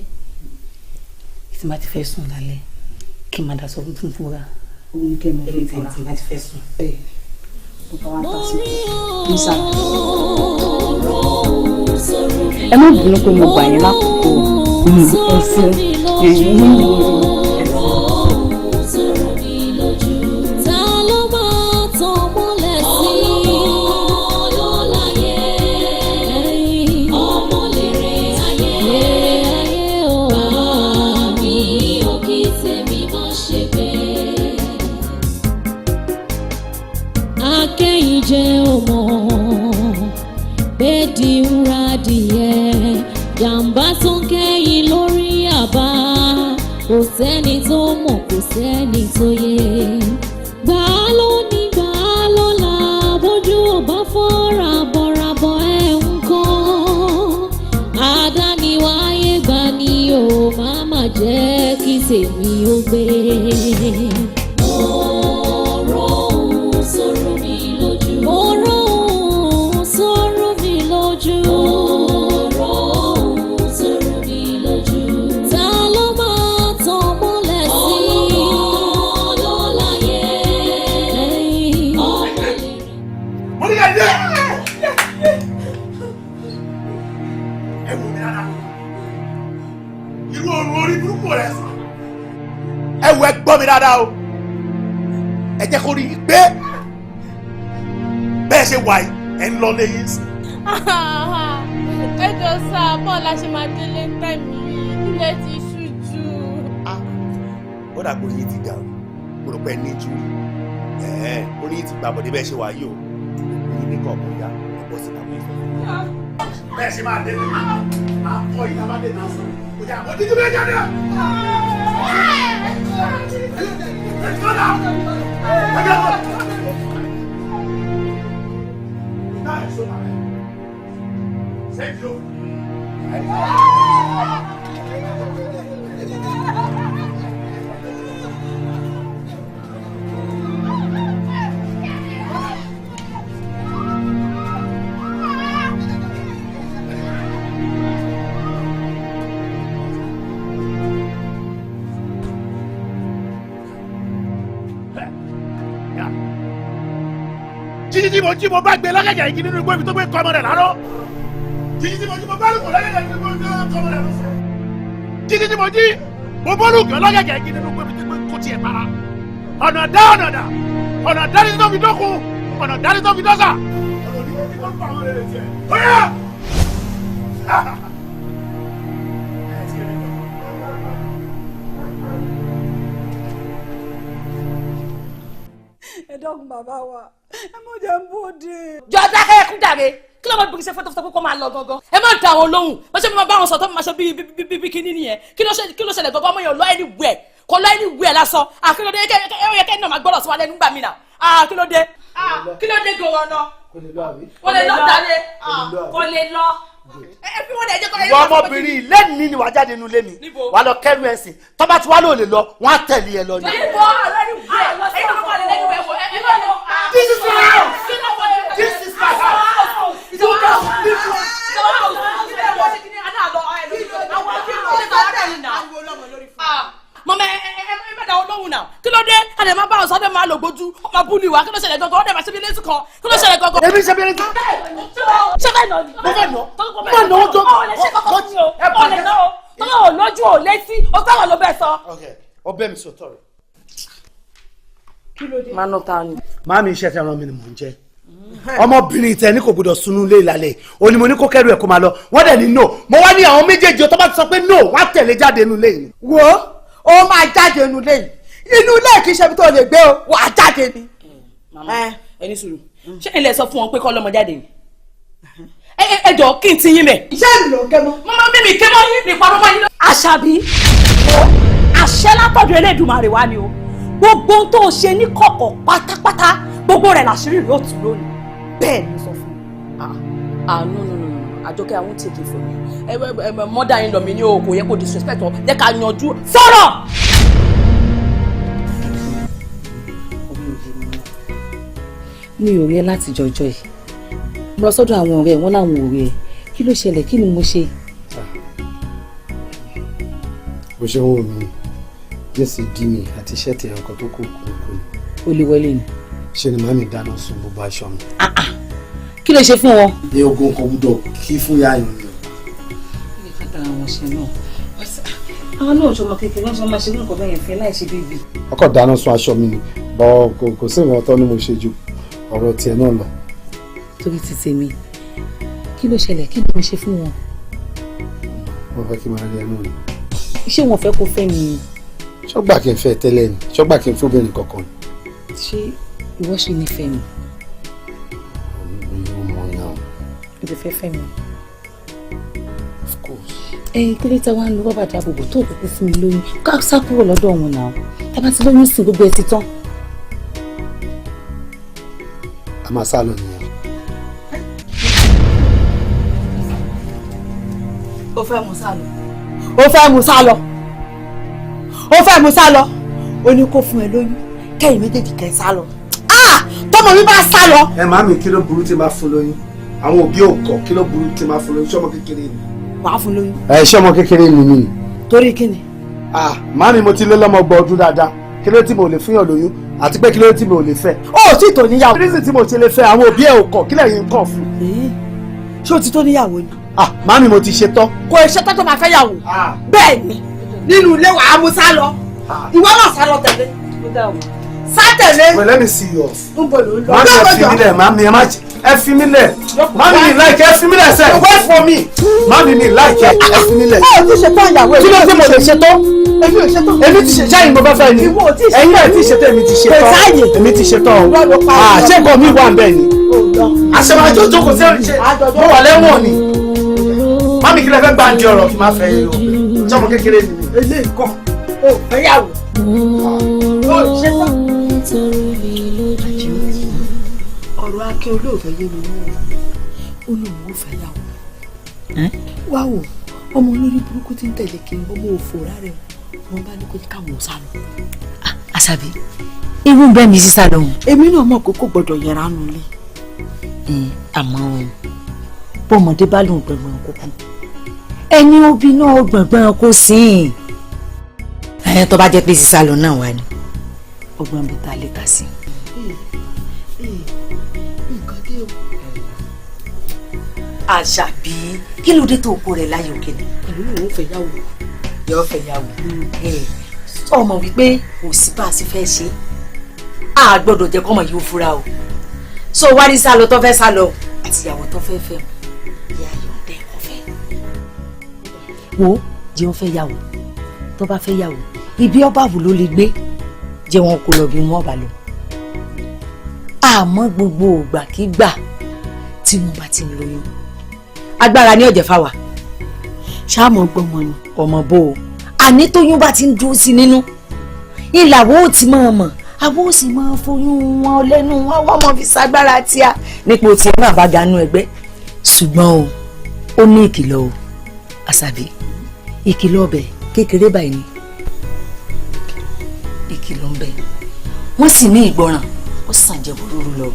Tí má ti fẹ́ sùn lálẹ́ kí n má daṣọ funfun fúnra. Òun kẹ́ mọ̀ fi búra. Tí má ti fẹ́ sùn. Bẹ́ẹ̀ mo bá wá ta sí i sáà. Ẹ má bínú pé mo gbà yín lákòókò ẹ̀sìn jẹ́ ọmọ bẹ́ẹ̀dì ń ra adìyẹ jàǹbá tó ń kẹ́yìn lórí àbá kò sẹ́ni tó mọ̀ kò sẹ́ni tó yẹ gbà á lónìí gbà á lọ́la bójú ò bá fọ́ rabọ̀rabọ̀ ẹ̀ ń kọ́ àdániwáyé gbà ní o má má jẹ́ kí tèmi ó gbé. Irú òórùn orí burúkú rẹ̀ sàn. ẹ wo ẹ gbọ́ mi dáadáa o ẹ jẹ́ kó rí i pé bẹ́ẹ̀ ṣe wà yìí ẹ ń lọ léyìn sí. ẹ jọ sá bọ́ọ̀ la ṣe máa délé tẹ̀mí ilé ti ṣú jù. ó dà pé oyin ti dà o mo rò pé ẹ ní jù oyin ti gbà bọ̀dé bẹ́ẹ̀ ṣe wà yìí o oyin ní kọ̀ọ̀kan ya ẹ bọ́ sí ìdààmú ìfẹ́. bẹ́ẹ̀ ṣe máa dé ní àpọ̀ ìdá máa dé náà sùn kò jà mọ́ títí bẹ́ẹ̀ jáde. jí mo bá gbé lọ́gẹ̀gẹ̀ igi nínú igbó ibi tó gbé kọ́ ọmọ rẹ̀ láró. jíjí tí mo bá lùkọ̀ lọ́gẹ̀gẹ̀ igi nínú igbó ibi tó gbé kọ́ ọmọ rẹ̀ lọ́sẹ̀. jíjí tí mo bọ́ lùkọ̀ lọ́gẹ̀gẹ̀ igi nínú igbó ibi tó gbé kó tiẹ̀ para. ọ̀nà dá ọ̀nà dá ní tó fi dókun ọ̀nà dá ní tó fi dọ́sà. ẹ dọ́gun bàbá wa ẹ mọ̀ jẹ́ ń bóde. jọ dákẹ́ ẹkún dàre kí ló máa bí ṣe fọ́tọ́fọ́tọ́ kó máa lọ gangan ẹ má da àwọn lóhùn wọ́n ṣe máa bá wọn sọ tó máa ṣe bí kíní nìyẹn kí ló ṣẹlẹ̀ gangan ọmọ yẹn lọ anywhere kò lọ anywhere lásán àkílódé kẹ́ náà máa gbọ́dọ̀ sí wa lẹ́nu gbà mí nà kílódé gan-an náà kò lè lọ dàre kò lè lọ. ìwọ ọmọbìnrin lẹ́nu ni wàá jáde nínú ilé mi wàá lọ kẹ́rù ẹ̀ sìn tọ́ba tí wàá lò lè lọ wọ́n á tẹ̀lé ẹ lọ ni. This is my house. This is my house. You go. Mama ẹ má dáwọ́ lóhùn náà kí ló dé àdè má bá ọ̀sán dé máa lò gbójú ọmọ búlì wa kí ló ṣẹlẹ̀ gangan ọ̀dẹ̀ máa ṣe bí lẹ́sùn kan kí ló ṣẹlẹ̀ gangan. èmi ṣe bí lẹ́sùn. ṣé fẹ́ nọ ni. mo fẹ́ nọ mo nọ ojú. ọ̀lẹ̀ ṣe kọ́kọ́ sí o ọ̀lẹ̀ náà o tọ́lá ò lójú ò létí o táwọn ló bẹ̀ sọ. ọbẹ̀ mi sọ tọrọ. kí ló dé. máa nọ ta ni. Màámi iṣẹ́ tí ẹran mi ni mò ń jẹ ọmọbìnrin tẹ ní kò gbọdọ̀ sunú ilé ìlàlẹ̀ òní mo ní kó kẹ́rù ẹ̀ kó máa lọ wọ́n dẹ̀ ní no mo wá ní àwọn méjèèjì tó bá ti sọ pé no wọ́n á tẹ̀lé jáde nínú ilé yìí. wo ó máa jáde nínú ilé yìí inú ilé kì í ṣe ibi tó lè gbé o wà á jáde ni. màmá ẹni sùúrù ṣé ilẹ̀ sọ fún wọn pé kọ́ lọ́mọ jáde ni ẹ jọ kí n ti yín bẹ̀. iṣẹ́ ìlú ló ń kẹ́ mọ́. màmá mímì kẹ́ mọ́ yín nípa ọmọ yín. àṣàbí àṣẹ látọ̀dọ̀ Elédùmarè wá ni o gbogbo ohun tó ṣe ní kọ̀kọ̀ pátápátá gbogbo rẹ̀ làṣírí rẹ̀ ó tù lónìí bẹ́ẹ̀ ni sọ fún mi. no Àjọkẹ́ I won't take it from you mother in law mi ni o kò yẹ kó disrespect ọ jẹ́ ká yanjú sọ̀rọ̀. mi ò rí ẹ láti jọjọ́ ẹ̀ mo lọ sọ́dọ̀ àwọn ọ̀rẹ́ wọn láwọn ò rí ẹ kí ló ṣẹlẹ̀ kí ni mo ṣe. bó ṣe ń wò mí jẹ́sì dí mi àti ṣẹ́ẹ̀tì ẹ̀kọ́ tó kù kúrúkú ni. o lè wọlé ni. ṣe ni màmí dáná sun gbogbo aṣọ mi. kí ló ṣe fún wọn. ní ogun kan gbúdọ̀ kí fún yáyọ ni. ilé kátà àwọn ṣe náà àwọn náà ṣọmọ kékeré ṣe máa ṣe ní nǹkan bẹ́ẹ̀ fẹ́ láì ṣe bíbí. ọkọ dáná sun aṣọ mi ni bọ kò sí ìwọ̀n tó ní mo ṣe ju ọ̀rọ̀ tiẹ̀ náà lọ. torí ti tèmi kí ló ṣẹlẹ̀ kí ni mo ṣe fún wọn. wọ́n fẹ́ kí n máa rí ẹnu ni. ṣé wọn fẹ́ kó fẹ́ mi ni. ṣọ́gbà kí n fẹ́ tẹ́lẹ̀ ni ṣọ́gbà kí n fún obìnrin kankan ni. ṣé ìwọ ṣì nífẹ̀ẹ́ mi. o ti fẹ́ fẹ́ mi. of course. kí ló tẹ wá ń lo rọ́bà dáàbòbò tó kúkú fún mi lóyún ká sá kúrò lọ́dọ̀ wọn náà ẹ bá ti lóyún sí gbogbo ẹ ti tán. a máa sá lọ nìyẹn. ó fẹ́ mú sá lọ ó fẹ́ mú sá lọ ó fẹ́ mú sá lọ ó ní kó fún ẹ lóyún kẹ́yìn méjèèjì kẹ́ sá lọ tọmọ mi bá sá lọ. ẹ màmí kí ló burú tí máa fún lóyún àwọn òbí ò kọ kí ló burú tí máa fún lóyún ṣọmọ kékeré ni. wàá fún lóyún. ẹ ṣọmọ kékeré ni mí. torí kí ni. màmí mo ti lé lọ́mọ gbọ́ ọdún dáadáa kí ló tí mo lè fúnyàn lóyún àti pé kí ló tí mo lè fẹ́. ó ti tó níyàwó. rísì tí mo ti lè fẹ́ àwọn òbí ẹ̀ ò kọ̀ kí lẹ́yìn kọ̀ fún. ṣé o ti tó níyàwó ni. màmí mo ti ṣe tán. kò ṣe tán tó máa fẹ́ yàwó. bẹ́ẹ̀ ni nínú ilé wàá mú sá lọ ìwọ náà sá lọ tẹ̀lé sá tẹ̀lé. well let me see you off. n bò ló ń lọ. má ṣe fi mí lẹ̀ mami ẹ fi mí lẹ̀ mami mi like ẹ fi mí lẹ̀ sẹ́ wait for me mami mi like ẹ fi mí lẹ̀. báwo ti ṣe tán ìyàwó ẹ. kí ló dé mo lè ṣe tán. èmi ò ṣe tán. èmi ti ṣe ṣáà mo bá fẹ́ ni ẹ̀yin náà ti ṣe tán èmi ti ṣe tán èmi ti ṣe tán o ṣé nǹkan mi wà ń bẹ̀ ni àṣẹwájú jókòó sí ẹ̀rìn ṣe mo wà lẹ́wọ̀n ni mami kí lẹ fẹ́ gbàǹdì ọ̀rọ̀ kí n má fẹ́ yẹ o jọmọ kékeré ni. eléyìí kọ́ o fẹ́yàwó o ṣe tán. ọ̀rọ̀ Akin olóòfẹ́ yé mi náà ó ní òun ò fẹ́yàwó. wá wò ọmọ olórí burúkú tí ń tẹ̀lé kí n bọ́ mọ́ òfò rárẹ̀ wọn bá ní kó ní káwọn ò sá lọ. Àṣàbí irú bẹ́ẹ̀ mi sísá lọ́hùn. èmi náà mọ̀ pé kò gbọ́dọ̀ yẹra nulẹ̀. àmọ́ bọ́mọdé bá lòun gbẹ̀gbọ̀n kókó ẹni òbí náà gbẹ̀gbọ̀n kó sí i tó bá jẹ́ pé sísá lọ náà wà ní ọgbọ́n bí ta lè kà sí. nǹkan dé o. Àṣàbí kí ló dé tó kó rẹ̀ láyé òkè ni. èmi náà ò fẹ́ yàwó. yóò fẹ́ yàwó ọmọ wípé kò sí bá a sì fẹ́ ṣe á gbọ́dọ̀ jẹ́ kọ́mọ yìí ó fura o so wá ní sálọ tó fẹ́ sálọ àti ìyàwó tó fẹ́ fẹ́ ìyá Yewande kò fẹ́. wo jẹ́ wọ́n fẹ́ yàwó tó bá fẹ́ yàwó ibi ọba àwò ló lè gbé jẹ́ wọn kó lọ bí wọ́n bá lọ. àmọ́ gbogbo ògbàkígbà tí wọ́n bá ti ń lóyún agbára ní ọ̀jẹ̀ fáwa ṣáàmù gbọmọ ni ọmọ bò ó àní tóyún bá ti ń dúró sí nínú ìlàwó ò ti máa mọ̀ àbó sì máa foyún wọn lẹ́nu wọn wọ́n mọ̀ fi ṣagbára tíá nípò tí ẹ máa bá ganú ẹgbẹ́ ṣùgbọ́n o ó ní ìkìlọ̀ o Àṣàbí ìkìlọ̀ ọbẹ̀ kékeré báyìí ni ìkìlọ̀ ń bẹ wọ́n sì ní ìgbọràn ó sàn jẹ́ búrúrú lọ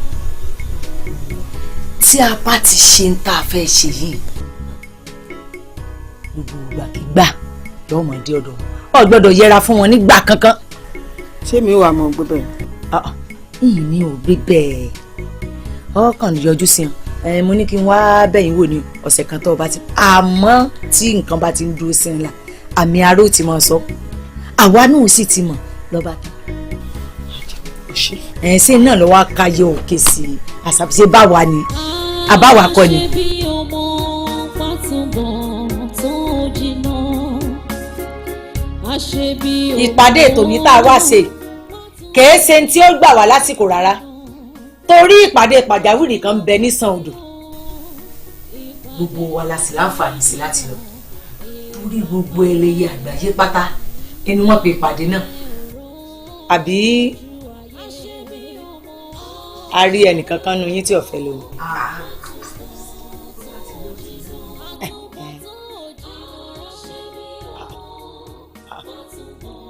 tí a bá ti ṣe ń tá a fẹ́ ṣe yìí gbogbo ìgbàkigbà lọ́mọdé ọ̀dọ̀ ọ̀ gbọ́dọ̀ yẹra fún wọn nígbà kankan. ṣé mi wà mọ̀ gbọ́ bẹ́ẹ̀. ìyìn mi ò gbé bẹ́ẹ̀ ọkàn yọjú sí wọn mo ní kí n wá bẹ̀yìn wò ní ọ̀sẹ̀ kan tó o bá ti àmọ́ tí nǹkan bá ti ń dúró sí ńlá àmì aró ti mọ̀ sọ àwa náà sì ti mọ̀ lọ́ba tán. ṣé náà lọ́wọ́ akáyọ̀ òkè sí Àṣàbí ṣe báwa ni àbáwa kọ́ ni. ìpàdé ètò ní tá a wá ṣe kèé ṣe tí ó gbà wá lásìkò rárá torí ìpàdé pàjáwìrì kan ń bẹ ní sàn odò gbogbo wa la sì láǹfààní sí láti lọ torí gbogbo ẹlẹ́yẹ àgbáyé pátá ẹni wọ́n pe ìpàdé náà àbí a rí ẹnìkan kan nu yín tí ò fẹ́ lò.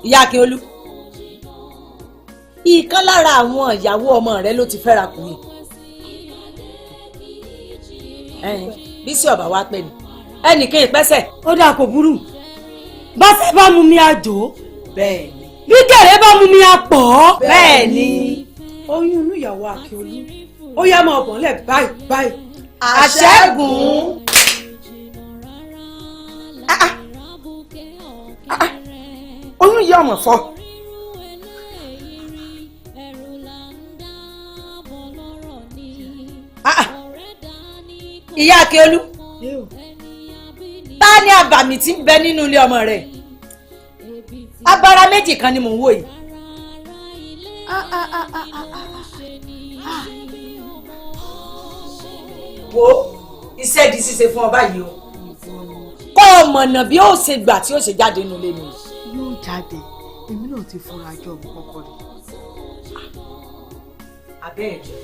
ìyá Akínolú ìkan lára àwọn ìyàwó ọmọ rẹ ló ti fẹ́ra kùnrin bí sí ọba wa pẹ ni ẹnìkan ìpẹsẹ. ó dà kò burú báṣẹ bá mú mi àjò bẹ́ẹ̀ ni bí gẹ̀rẹ́ bá mú mi àpọ̀ bẹ́ẹ̀ ni. oyún inú ìyàwó Akínolú ó yá máa bọ̀ ńlẹ̀ báyìí báyìí. àṣẹ́gun. oyún ìyá ọmọ fọ. ìyá Akínolú ta ni àbàmì tí ń bẹ nínú ilé ọmọ rẹ abara méjì kan ni mò ń wò yìí. wo iṣẹ́ di ṣíṣe fún ọ báyìí o kọ́ ọ mọ̀nà bí ó ṣe gbà tí ó ṣe jáde nínú ilé mi. yóò jáde èmi náà ti fúnra jọ mi kọ́kọ́ rẹ̀. abẹ́ẹ̀jọ.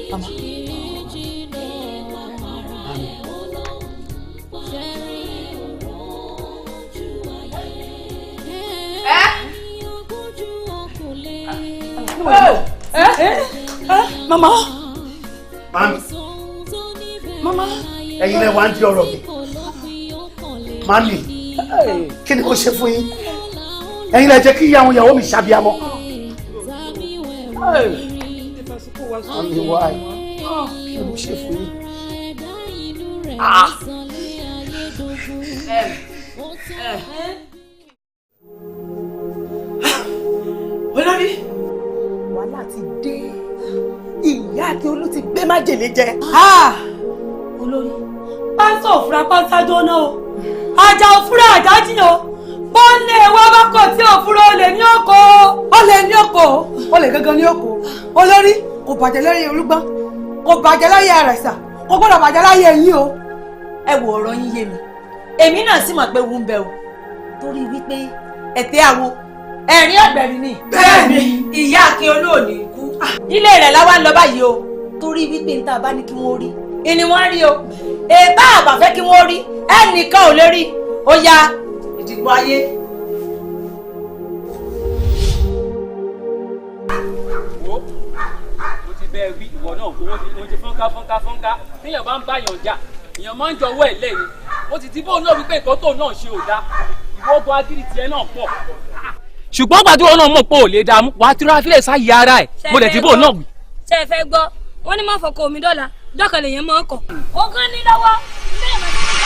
Mama. Mama. Mami. Mama. Ẹ̀yin lẹ wá ń di ọ̀rọ̀ mi. Mami. Kí ni kò ṣe fún yín? Ẹ̀yin lẹ jẹ́ kí àwọn ìyàwó mi ṣàbíamọ́. Mami wá kí ló ṣe fún yín? olórí wàhálà ti dé ìyá àti olú ti gbé májèlé jẹ. olórí pásọ òfurá pásájọ náà o ajá òfurá àjájì o bọ́ọ̀lù wa bá kọ̀ tí òfurá olè ní òkò. olè ní òkò olè gangan ní òkò olórí kò bàjẹ́ láyé olúgbọ́n kò bàjẹ́ láyé àrẹ̀sà kò gbọ́dọ̀ bàjẹ́ láyé yín o. ẹ wo ọ̀rọ̀ yín yé mi èmi náà sì mọ̀ pé wú ń bẹ o torí wípé ẹ̀tẹ́ àwo ẹ̀rín ọ̀gbẹ̀rì ni. bẹ́ẹ̀ni ìyá akin olóòní kú ilé rẹ̀ láwa ń lọ báyìí o torí wípé n ta bá ní kí wọ́n rí ìní wọ́n rí o èbá àbàfẹ́ kí wọ́n rí ẹnìkan ò lè rí ó yá ìdìbò ayé. wo mo ti bẹ́ẹ̀ rí ìwọ náà owó ti fọ́nká téèyàn bá ń báyàn jà èèyàn máa ń jọ owó ẹ̀ lẹ́yìn ó ti ti bóun náà wípé nǹkan tóun náà ṣe ò dáa ìwọ ogun agídí tiẹ̀ náà pọ̀ ṣùgbọ́n gbàdúrà náà mọ̀ pé ò lè dààmú wàá tura fílẹ̀ sáyé ara ẹ̀ mo dẹ̀ ti bóun náà wí. ṣé ẹ fẹ́ gbọ́ wọ́n ní má fọkọ omi dọ́là dọ́kàn lèyẹn máa ń kọ̀ ọ̀gán ní lọ́wọ́ bẹ́ẹ̀ máa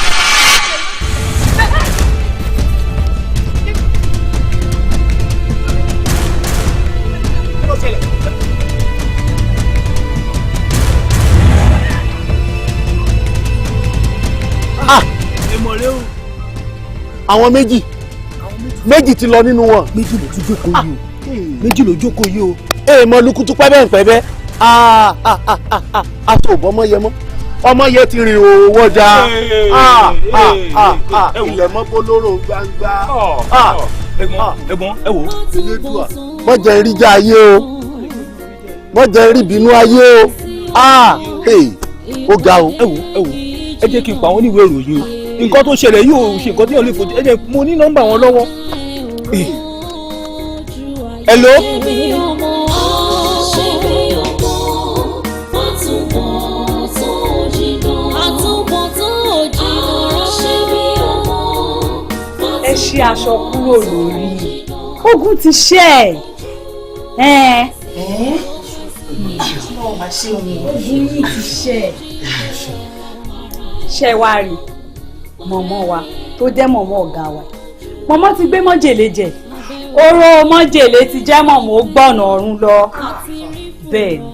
àwọn méjì ti lọ nínú wọn. méjì ló tún jókòó yìí o méjì ló jókòó yìí o. èèmọ lukutu pẹ́bẹ́ aṣọ òbọmọ yẹ mọ́ ọmọ yẹ ti rìn òwò ọjà ilẹ̀ mọ́ bolóró gbangba. ẹ̀gbọ́n ẹ wò. wọ́n jẹ́ ìrìjà ayé o wọ́n jẹ́ ìrìbínú ayé o ó ga o. ẹ wò ẹ jẹ́ kí n pa àwọn oníwèé ìròyìn o nǹkan tó ṣẹlẹ̀ yóò ṣe nǹkan tí yóò lè fojú ẹ jẹ́ mo ní nọ́mbà wọn lọ́wọ́. hello. ẹ ṣí aṣọ kúrò lórí ogun ti ṣẹ́ ẹ̀. ogun yìí ti ṣẹ́ ṣe wá rí mọ̀mọ́ wa tó jẹ́ mọ̀mọ́ ọ̀gá wa mọ̀mọ́ ti gbé mọ́jèlé jẹ oró mọ́jèlé ti jẹ́ mọ̀mọ́ ó gbọ̀nà ọ̀run lọ bẹ́ẹ̀ ni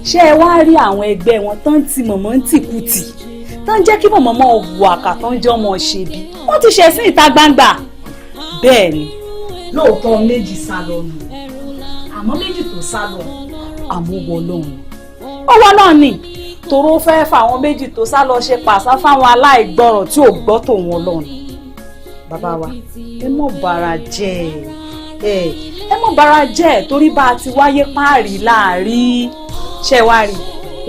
ṣé ẹ wá rí àwọn ẹgbẹ́ wọn tán ti mọ̀mọ́ ń tìkùtì tán jẹ́ kí mọ̀mọ́ mọ̀ wù àkà tán jẹ́ ọmọ ṣe bí wọ́n ti ṣẹ̀ sí ìta gbangba bẹ́ẹ̀ ni lóòótọ́ méjì sá lọ nù àmọ́ méjì tó sá lọ àmúwọ̀ lọ́hùn ọwọ́ náà ni tòró fẹ́ fáwọn méjì tó sá lọ ṣe pàṣá fáwọn aláìgbọràn tí ò gbọ́ tòun ọlọ́run bàbá wa ẹ mọ̀ bàrà jẹ́ ẹ mọ̀ bàrà jẹ́ torí bá a ti wáyé páàrí láàrí ṣe wá rí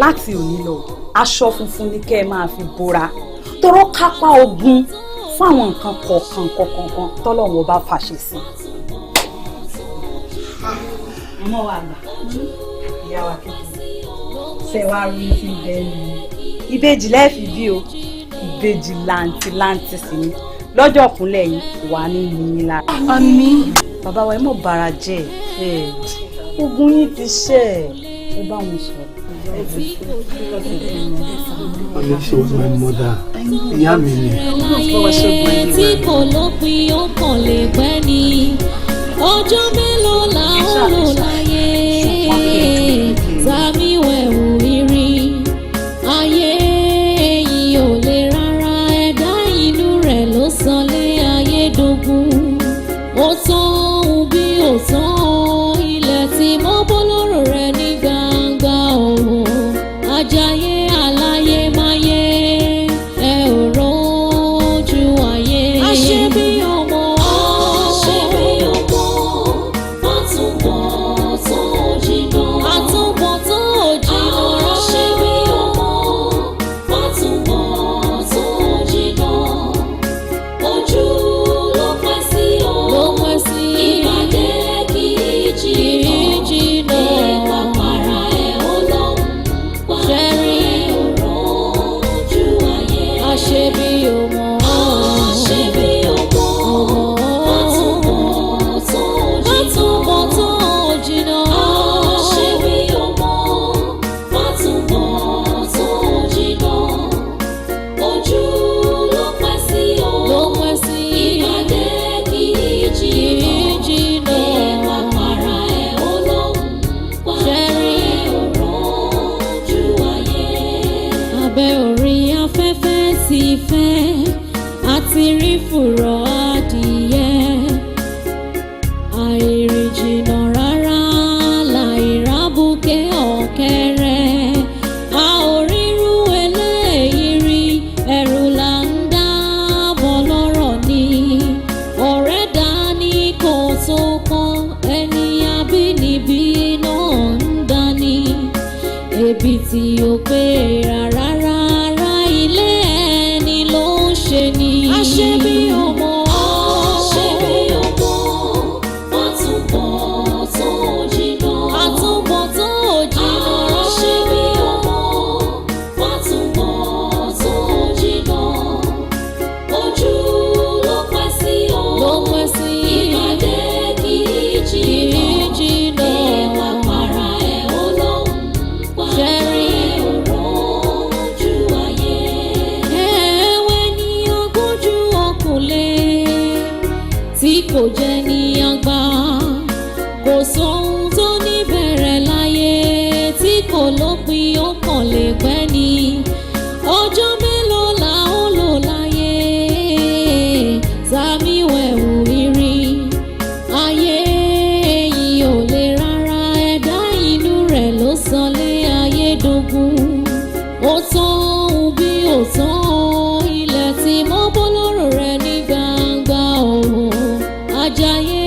láti òní lọ aṣọ funfun ni kẹ́ ẹ máa fi bora tòró kápá ogun fáwọn nǹkan kọ̀ọ̀kan tọ́lọ́run ọba fàṣẹ sí. ọmọ wa àgbà ìyá wa kékeré ṣe wá rí fi bẹ́ẹ̀ ni ìbejì lẹ́ẹ̀fì bí o ìbejì làǹtìlàǹtì sí ni lọ́jọ́ kúnlẹ̀ yìí wà ní yìnyín lára. àmín. bàbá wa ẹ mọ̀ bàrà jẹ́ ogun yìí ti ṣẹ́ ẹ bá wọn sọ̀rọ̀. Alicia was my mother. Ìyá mi ni. tí kò lópin ó kàn lè pẹ́ ni ọjọ́ mélòó la ó lò láyé tàbí wẹ̀wù rírí ayé yìí ò lè rárá ẹ̀dá inú rẹ̀ ló sọ lé ayé dogun ó tán òun bí ó tán ilẹ̀ tí mọ́ bọ́ lọ́rọ̀ rẹ̀ ní gbangba òun ajáyé aláyé máyé ẹ ò rọ́jú ayé. àṣebí ọmọ àṣebí ọmọ bá túbọ̀ bẹ̀bẹ̀ orí afẹ́fẹ́ ti fẹ́ àti rí fùrọ̀ adìyẹ àìrìn jìnnà rárá láìrábùkẹ́ ọ̀kẹ́rẹ́ a ò rírú eléyìí rí ẹ̀rù là ń dábọ̀ lọ́rọ̀ ni ọ̀rẹ́ dání kò tó kàn ẹni abínibí náà ń dání ebi tí ó pé rárá ilé ẹni ló ń ṣe ni. àṣebí ọmọ àtúbọ̀ tó jìnnà. àtúbọ̀ tó jìnnà. àṣebí ọmọ àtúbọ̀ tó jìnnà. ojú ló pẹ́ sí o. ló pẹ́ sí. ìpàdé kì í jìnnà. ìwà para ẹ̀ ó lóhùn pa. ṣẹ́rí ojú ayé. ẹ̀wẹ̀ ni ogójú ọkùnrin tí kò jẹ́ ní àgbà kò sóhun tó níbẹ̀rẹ̀ láyé tí kò lópin ó kàn lè pẹ́ ni ọjọ́ mélòó la ó lò láyé sami wẹ̀wù irin ayé yìí ò lè rárá ẹ̀dá inú rẹ̀ ló sọlé ayé dogun ó tán bí ó tán ilẹ̀ tí mo bọ́ lọ́rọ̀ rẹ̀ ní gbangba o ajayi